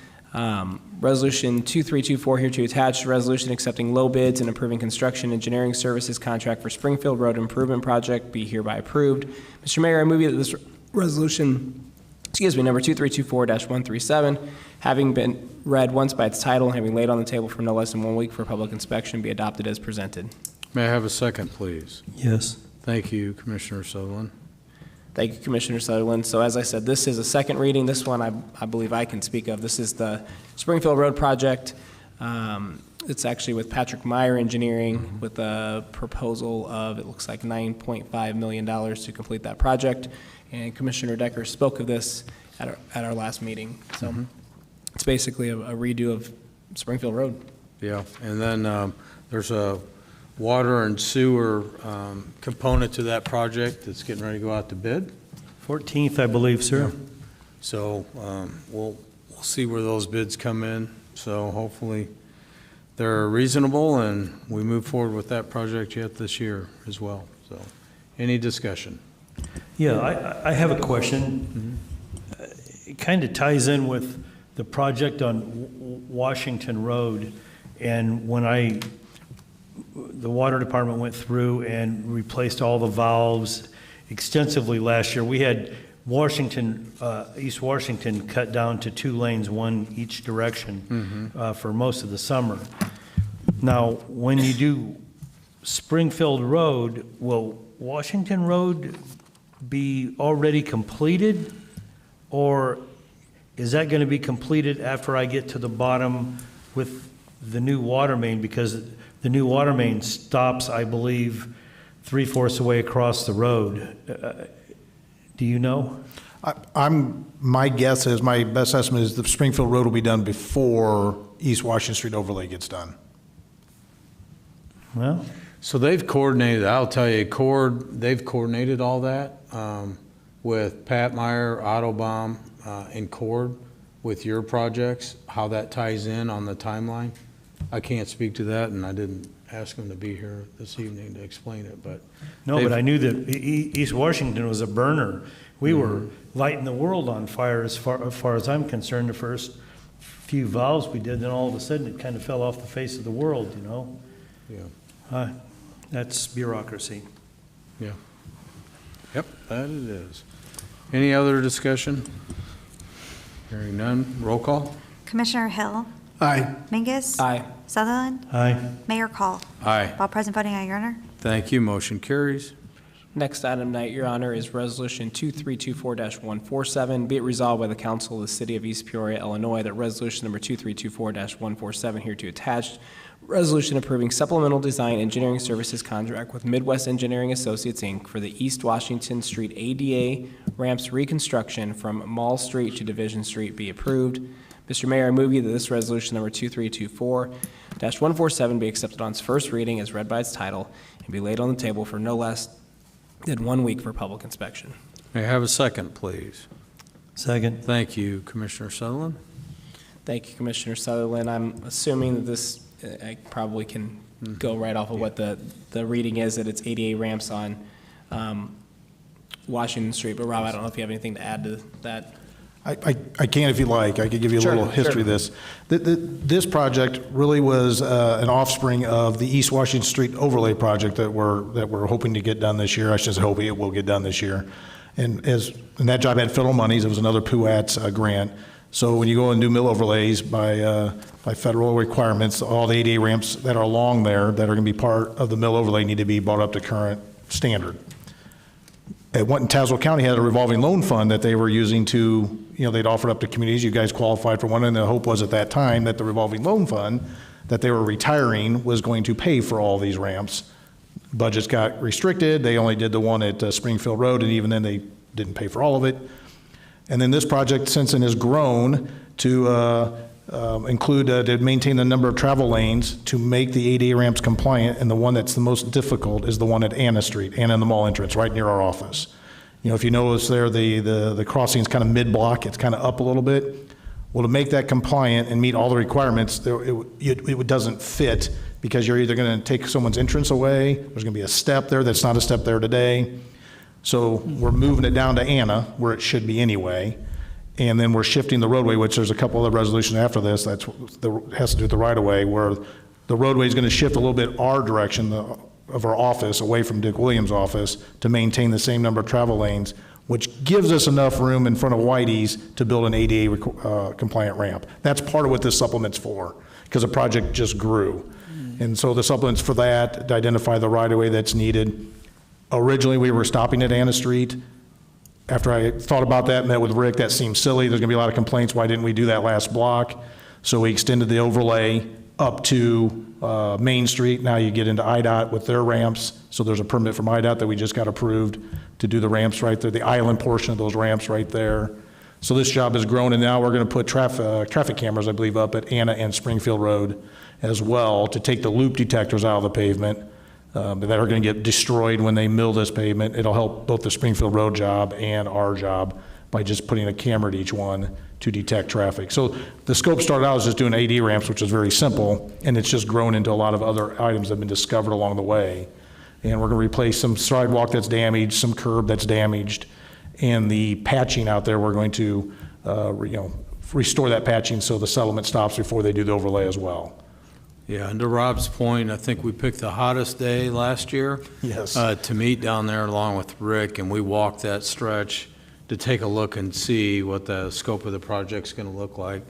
Resolution 2324, here to attach, resolution accepting low bids and approving construction engineering services contract for Springfield Road Improvement Project be hereby approved. Mr. Mayor, I move that this resolution number 2324-137, having been read once by its title and having laid on the table for no less than 1 week for public inspection, be adopted as presented. May I have a second, please? Yes. Thank you, Commissioner Sutherland. Thank you, Commissioner Sutherland. So as I said, this is a second reading. This one I believe I can speak of. This is the Springfield Road project. It's actually with Patrick Meyer Engineering with a proposal of, it looks like $9.5 million to complete that project. And Commissioner Decker spoke of this at our last meeting. So it's basically a redo of Springfield Road. Yeah, and then there's a water and sewer component to that project that's getting ready to go out to bid. 14th, I believe, sir. So we'll see where those bids come in. So hopefully they're reasonable and we move forward with that project yet this year as well. So any discussion? Yeah, I have a question. It kind of ties in with the project on Washington Road. And when the water department went through and replaced all the valves extensively last year, we had East Washington cut down to 2 lanes, one each direction, for most of the summer. Now, when you do Springfield Road, will Washington Road be already completed? Or is that going to be completed after I get to the bottom with the new water main? Because the new water main stops, I believe, 3/4 away across the road. Do you know? My guess is, my best estimate is the Springfield Road will be done before East Washington Street overlay gets done. Well, So they've coordinated, I'll tell you, they've coordinated all that with Pat Meyer, Autobahn, and Cord with your projects, how that ties in on the timeline. I can't speak to that, and I didn't ask them to be here this evening to explain it, but. no, but I knew that East Washington was a burner. We were lighting the world on fire as far as I'm concerned. The first few valves we did, then all of a sudden it kind of fell off the face of the world, you know? Yeah. That's bureaucracy. Yeah. Yep, that it is. Any other discussion? Hearing none, roll call? Commissioner Hill, Aye. Mingus. Aye. Sutherland, Aye. Mayor Call. Aye. All present voting, aye, Your Honor. Thank you, motion carries. Next item tonight, Your Honor, is Resolution 2324-147. Be it resolved by the Council of the City of East Peoria, Illinois, that Resolution Number 2324-147 hereto attached, resolution approving supplemental design engineering services contract with Midwest Engineering Associates, Inc. for the East Washington Street ADA ramps reconstruction from Mall Street to Division Street be approved. Mr. Mayor, I move you that this resolution number 2324-147 be accepted on its first reading as read by its title and be laid on the table for no less than 1 week for public inspection. May I have a second, please? Second. Thank you, Commissioner Sutherland. Thank you, Commissioner Sutherland. I'm assuming that this, I probably can go right off of what the reading is, that it's ADA ramps on Washington Street. But Rob, I don't know if you have anything to add to that. I can if you like. I could give you a Sure, little history of this. This project really was an offspring of the East Washington Street overlay project that we're hoping to get done this year. I should say hope it will get done this year. And that job had federal monies. It was another PUATS grant. So when you go and do mill overlays by federal requirements, all the ADA ramps that are along there that are going to be part of the mill overlay need to be brought up to current standard. Tazewell County had a revolving loan fund that they were using to, they'd offered up to communities. You guys qualified for one, and the hope was at that time that the revolving loan fund that they were retiring was going to pay for all these ramps. Budgets got restricted. They only did the one at Springfield Road, and even then they didn't pay for all of it. And then this project since then has grown to include, to maintain the number of travel lanes to make the ADA ramps compliant, and the one that's the most difficult is the one at Anna Street, Anna and the Mall entrance, right near our office. If you notice there, the crossing is kind of mid-block, it's kind of up a little bit. Well, to make that compliant and meet all the requirements, it doesn't fit, because you're either going to take someone's entrance away, there's going to be a step there that's not a step there today. So we're moving it down to Anna, where it should be anyway. And then we're shifting the roadway, which there's a couple other resolutions after this, has to do with the right-of-way, where the roadway is going to shift a little bit our direction of our office, away from Dick Williams' office, to maintain the same number of travel lanes. which gives us enough room in front of Whitey's to build an ADA compliant ramp. That's part of what this supplement's for, because the project just grew. And so the supplement's for that, to identify the right-of-way that's needed. Originally, we were stopping at Anna Street. After I thought about that, met with Rick, that seemed silly. There's gonna be a lot of complaints. Why didn't we do that last block? So we extended the overlay up to Main Street. Now you get into IDOT with their ramps. So there's a permit from IDOT that we just got approved to do the ramps right there, the island portion of those ramps right there. So this job has grown, and now we're gonna put traffic cameras, I believe, up at Anna and Springfield Road as well to take the loop detectors out of the pavement that are going to get destroyed when they mill this pavement. It'll help both the Springfield Road job and our job by just putting a camera at each one to detect traffic. So the scope started out as just doing AD ramps, which is very simple, and it's just grown into a lot of other items that have been discovered along the way. And we're going to replace some sidewalk that's damaged, some curb that's damaged, and the patching out there, we're going to restore that patching so the settlement stops before they do the overlay as well. Yeah, and to Rob's point, I think we picked the hottest day last year. Yes. To meet down there along with Rick, and we walked that stretch to take a look and see what the scope of the project's gonna look like.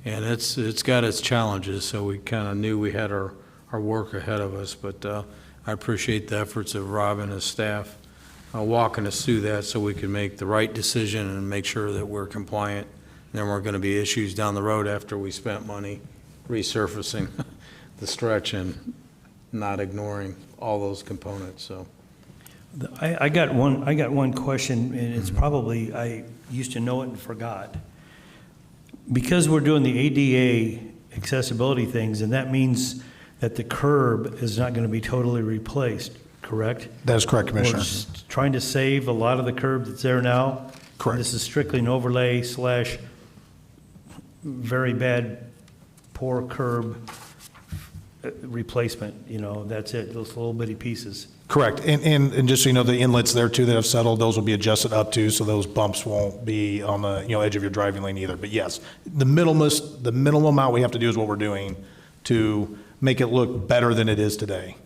And it's got its challenges, so we kind of knew we had our work ahead of us, but I appreciate the efforts of Rob and his staff walking us through that so we can make the right decision and make sure that we're compliant. And there weren't gonna be issues down the road after we spent money resurfacing the stretch and not ignoring all those components, so. I got one question, and it's probably, I used to know it and forgot. Because we're doing the ADA accessibility things, and that means that the curb is not going to be totally replaced, correct? That is correct, Commissioner. We're just trying to save a lot of the curb that's there now? Correct. This is strictly an overlay / very bad, poor curb replacement, that's it, those little bitty pieces. Correct. And just so you know, the inlets there too that have settled, those will be adjusted up too, so those bumps won't be on the, edge of your driving lane either. But yes, the minimum amount we have to do is what we're doing to make it look better than it is today.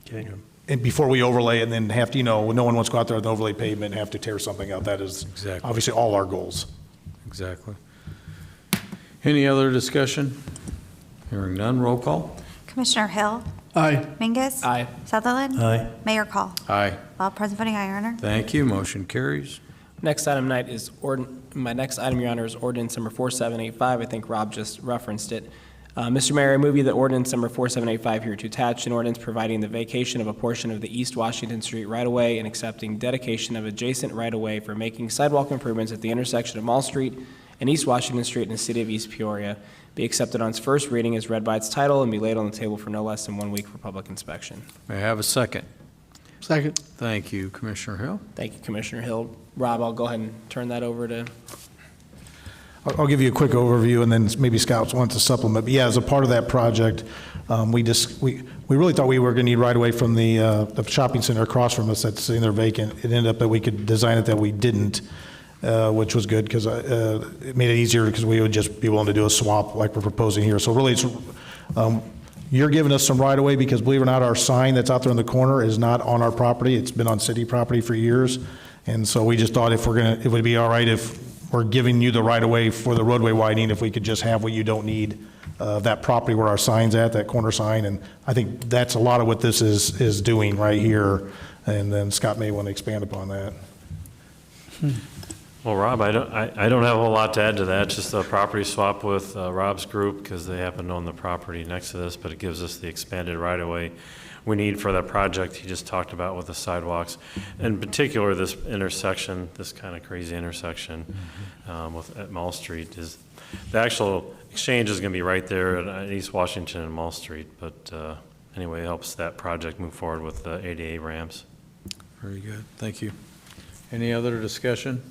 Okay. And before we overlay it and then have to, no one wants to go out there with an overlay pavement and have to tear something out. That is Exactly. obviously all our goals. Exactly. Any other discussion? Hearing none, roll call. Commissioner Hill? Aye. Mingus? Aye. Sutherland? Aye. Mayor Call? Aye. All present voting aye, Your Honor. Thank you, motion carries. Next item tonight is my next item, Your Honor, is ordinance number 4785. I think Rob just referenced it. Mr. Mayor, I move you that ordinance number 4785 here to attach an ordinance providing the vacation of a portion of the East Washington Street right-of-way and accepting dedication of adjacent right-of-way for making sidewalk improvements at the intersection of Mall Street and East Washington Street in the city of East Peoria, be accepted on its first reading as read by its title and be laid on the table for no less than 1 week for public inspection. May I have a second? Second. Thank you, Commissioner Hill. Thank you, Commissioner Hill. Rob, I'll go ahead and turn that over to. I'll give you a quick overview, and then maybe Scouts wants to supplement. But yeah, as a part of that project, we really thought we were going to need right away from the shopping center across from us that's sitting there vacant. It ended up that we could design it that we didn't, which was good because it made it easier because we would just be willing to do a swap like we're proposing here. So really, it's, you're giving us some right away because believe it or not, our sign that's out there in the corner is not on our property. It's been on city property for years, and so we just thought it would be all right if we're giving you the right-of-way for the roadway widening, if we could just have what you don't need, that property where our sign's at, that corner sign, and I think that's a lot of what this is doing right here, and then Scott may want to expand upon that. Well, Rob, I don't have a whole lot to add to that, just a property swap with Rob's group, because they happen to own the property next to this, but it gives us the expanded right-of-way we need for that project he just talked about with the sidewalks. In particular, this intersection, this kind of crazy intersection at Mall Street, is the actual exchange is going to be right there at East Washington and Mall Street. But anyway, it helps that project move forward with the ADA ramps. Very good, thank you. Any other discussion?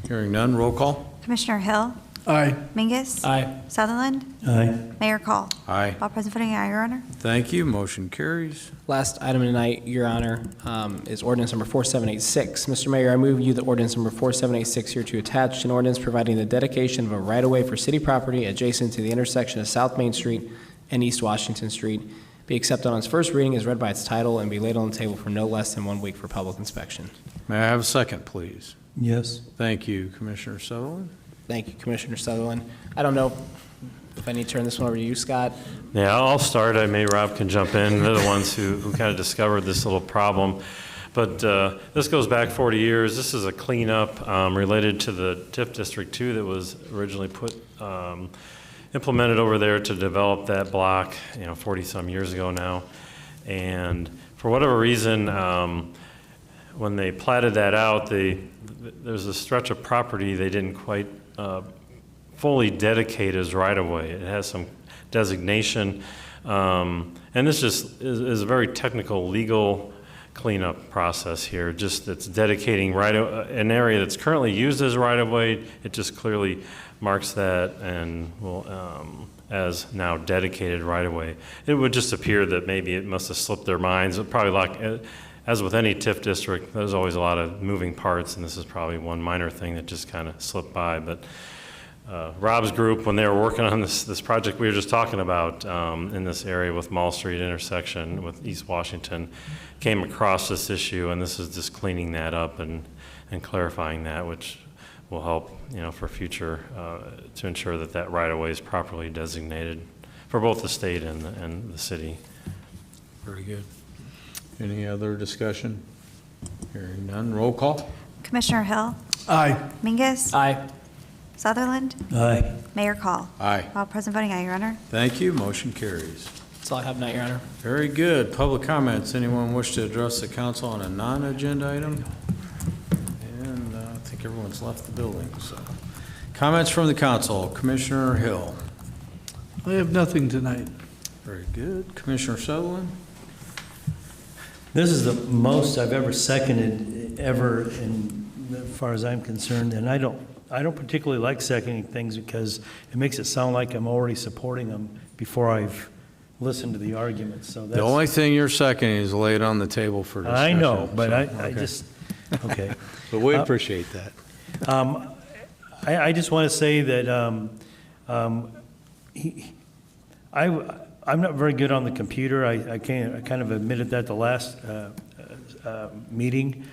Hearing none, roll call. Commissioner Hill? Aye. Mingus? Aye. Sutherland? Aye. Mayor Call? Aye. All present voting aye, Your Honor. Thank you, motion carries. Last item tonight, Your Honor, is ordinance number 4786. Mr. Mayor, I move you that ordinance number 4786 here to attach an ordinance providing the dedication of a right-of-way for city property adjacent to the intersection of South Main Street and East Washington Street, be accepted on its first reading as read by its title and be laid on the table for no less than 1 week for public inspection. May I have a second, please? Yes. Thank you, Commissioner Sutherland. Thank you, Commissioner Sutherland. I don't know if I need to turn this one over to you, Scott. Yeah, I'll start. Maybe Rob can jump in. They're the ones who kind of discovered this little problem. But this goes back 40 years. This is a cleanup related to the TIF District 2 that was originally implemented over there to develop that block, 40-some years ago now. And for whatever reason, when they platted that out, there's a stretch of property they didn't quite fully dedicate as right-of-way. It has some designation, and this just is a very technical, legal cleanup process here. Just it's dedicating an area that's currently used as right-of-way. It just clearly marks that and will as now dedicated right-of-way. It would just appear that maybe it must have slipped their minds. It probably like as with any TIF district, there's always a lot of moving parts, and this is probably one minor thing that just kind of slipped by. But Rob's group, when they were working on this project we were just talking about in this area with Mall Street intersection with East Washington, came across this issue, and this is just cleaning that up and clarifying that, which will help, for future to ensure that right-of-way is properly designated for both the state and the city. Very good. Any other discussion? Hearing none, roll call. Commissioner Hill? Aye. Mingus? Aye. Sutherland? Aye. Mayor Call? Aye. All present voting aye, Your Honor. Thank you, motion carries. That's all I have tonight, Your Honor. Very good. Public comments. Anyone wish to address the council on a non-agenda item? And I think everyone's left the building, so. Comments from the council. Commissioner Hill. I have nothing tonight. Very good. Commissioner Sutherland. This is the most I've ever seconded ever, as far as I'm concerned, and I don't particularly like seconding things because it makes it sound like I'm already supporting them before I've listened to the arguments. So The only thing you're seconding is laid on the table for discussion. I know, but so, I just okay. But we appreciate that. I just want to say that I'm not very good on the computer. I kind of admitted that the last meeting,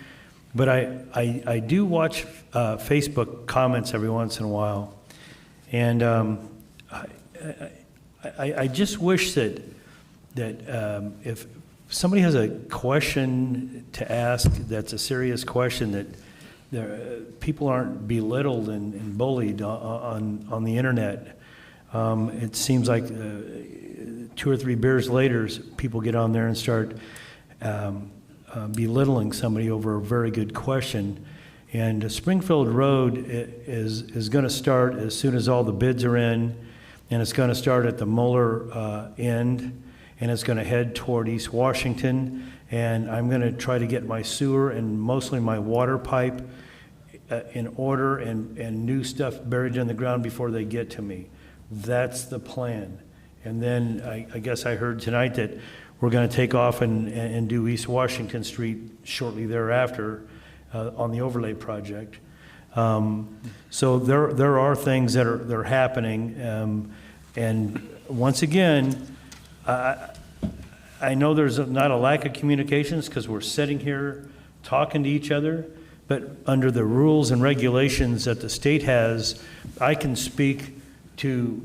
but I do watch Facebook comments every once in a while, and I just wish that if somebody has a question to ask that's a serious question, that people aren't belittled and bullied on the internet. It seems like 2 or 3 beers later, people get on there and start belittling somebody over a very good question. And Springfield Road is going to start as soon as all the bids are in, and it's going to start at the Mueller end, and it's going to head toward East Washington. And I'm going to try to get my sewer and mostly my water pipe in order and new stuff buried in the ground before they get to me. That's the plan. And then I guess I heard tonight that we're going to take off and do East Washington Street shortly thereafter on the overlay project. So there are things that are happening. And once again, I know there's not a lack of communications because we're sitting here talking to each other, but under the rules and regulations that the state has, I can speak to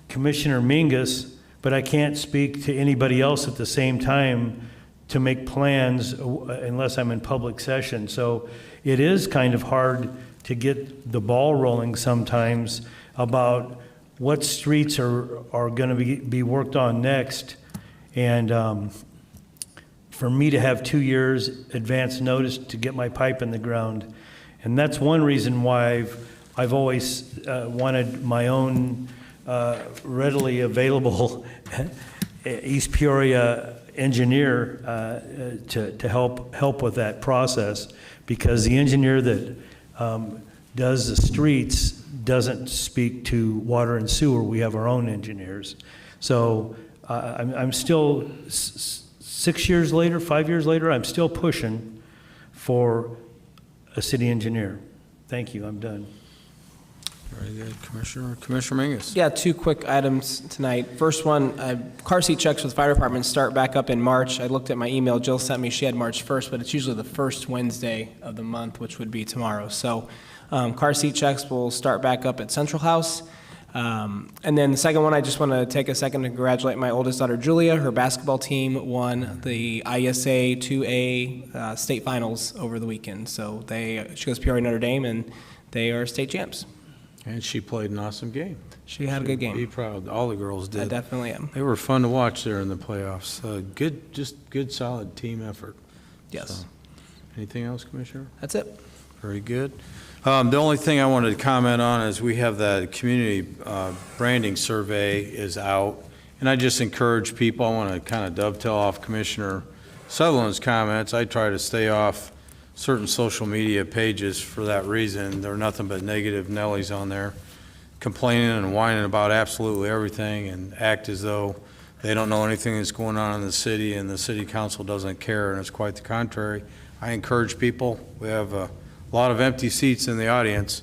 Commissioner Mingus, but I can't speak to anybody else at the same time to make plans unless I'm in public session. So it is kind of hard to get the ball rolling sometimes about what streets are going to be worked on next. And for me to have 2 years advance notice to get my pipe in the ground. And that's one reason why I've always wanted my own readily available East Peoria engineer to help with that process, because the engineer that does the streets doesn't speak to water and sewer. We have our own engineers. So I'm still 6 years later, 5 years later, I'm still pushing for a city engineer. Thank you, I'm done. Very good, Commissioner. Commissioner Mingus? Yeah, two quick items tonight. First one, car seat checks with fire department start back up in March. I looked at my email Jill sent me, she had March 1st, but it's usually the first Wednesday of the month, which would be tomorrow. So car seat checks will start back up at Central House. And then the second one, I just want to take a second to congratulate my oldest daughter, Julia. Her basketball team won the ISA 2A state finals over the weekend. So she goes Peoria Notre Dame, and they are state champs. And she played an awesome game. She had a good game. Be proud. All the girls did. I definitely am. They were fun to watch there in the playoffs. Good, solid team effort. Yes. So, anything else, Commissioner? That's it. Very good. The only thing I wanted to comment on is we have that community branding survey is out. And I just encourage people, I want to kind of dovetail off Commissioner Sutherland's comments. I try to stay off certain social media pages for that reason. There are nothing but negative Nellies on there, complaining and whining about absolutely everything and act as though they don't know anything that's going on in the city and the city council doesn't care, and it's quite the contrary. I encourage people, we have a lot of empty seats in the audience.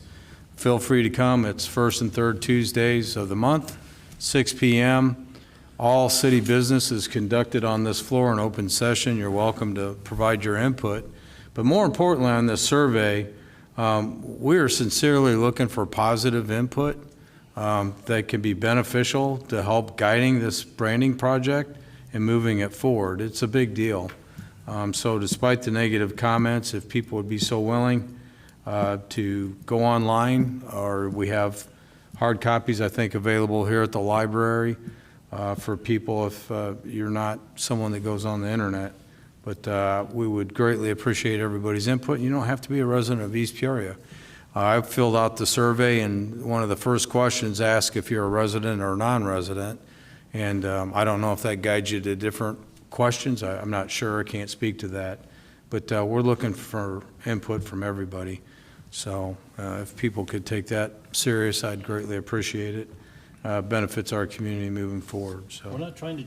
Feel free to come. It's first and third Tuesdays of the month, 6 p.m. All city business is conducted on this floor in open session. You're welcome to provide your input. But more importantly on this survey, we are sincerely looking for positive input that can be beneficial to help guiding this branding project and moving it forward. It's a big deal. So despite the negative comments, if people would be so willing to go online, or we have hard copies, I think, available here at the library for people if you're not someone that goes on the internet. But we would greatly appreciate everybody's input. You don't have to be a resident of East Peoria. I filled out the survey, and one of the first questions asks if you're a resident or non-resident. And I don't know if that guides you to different questions. I'm not sure. I can't speak to that. But we're looking for input from everybody. So if people could take that serious, I'd greatly appreciate it. Benefits our community moving forward. So. We're not trying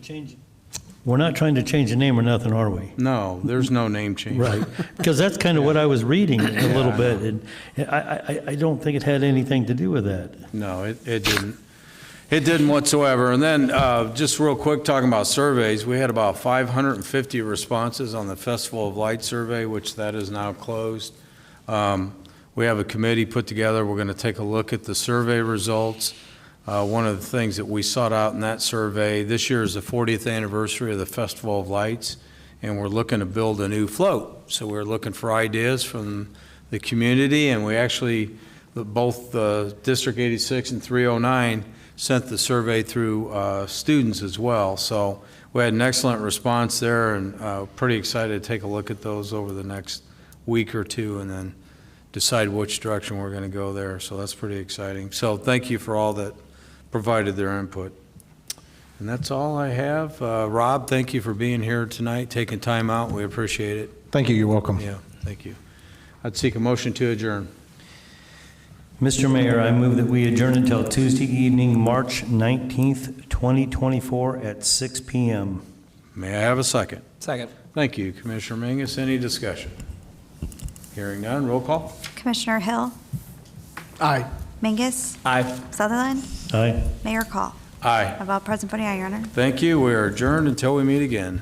to change the name or nothing, are we? No, there's no name change. Right, because that's kind of what I was reading a little bit, and I don't think it had anything to do with that. No, it didn't. It didn't whatsoever. And then just real quick, talking about surveys, we had about 550 responses on the Festival of Lights survey, which that is now closed. We have a committee put together. We're going to take a look at the survey results. One of the things that we sought out in that survey, this year is the 40th anniversary of the Festival of Lights, and we're looking to build a new float. So we're looking for ideas from the community, and we actually, both District 86 and 309 sent the survey through students as well. So we had an excellent response there, and pretty excited to take a look at those over the next week or two and then decide which direction we're going to go there. So that's pretty exciting. So thank you for all that provided their input. And that's all I have. Rob, thank you for being here tonight, taking time out. We appreciate it. Thank you, you're welcome. Yeah, thank you. I'd seek a motion to adjourn. Mr. Mayor, I move that we adjourn until Tuesday evening, March 19th, 2024 at 6 p.m. May I have a second? Second. Thank you, Commissioner Mingus. Any discussion? Hearing none, roll call. Commissioner Hill, Aye. Mingus, Aye. Sutherland, Aye. Mayor Call. Aye. About present voting, aye, Your Honor. Thank you. We are adjourned until we meet again.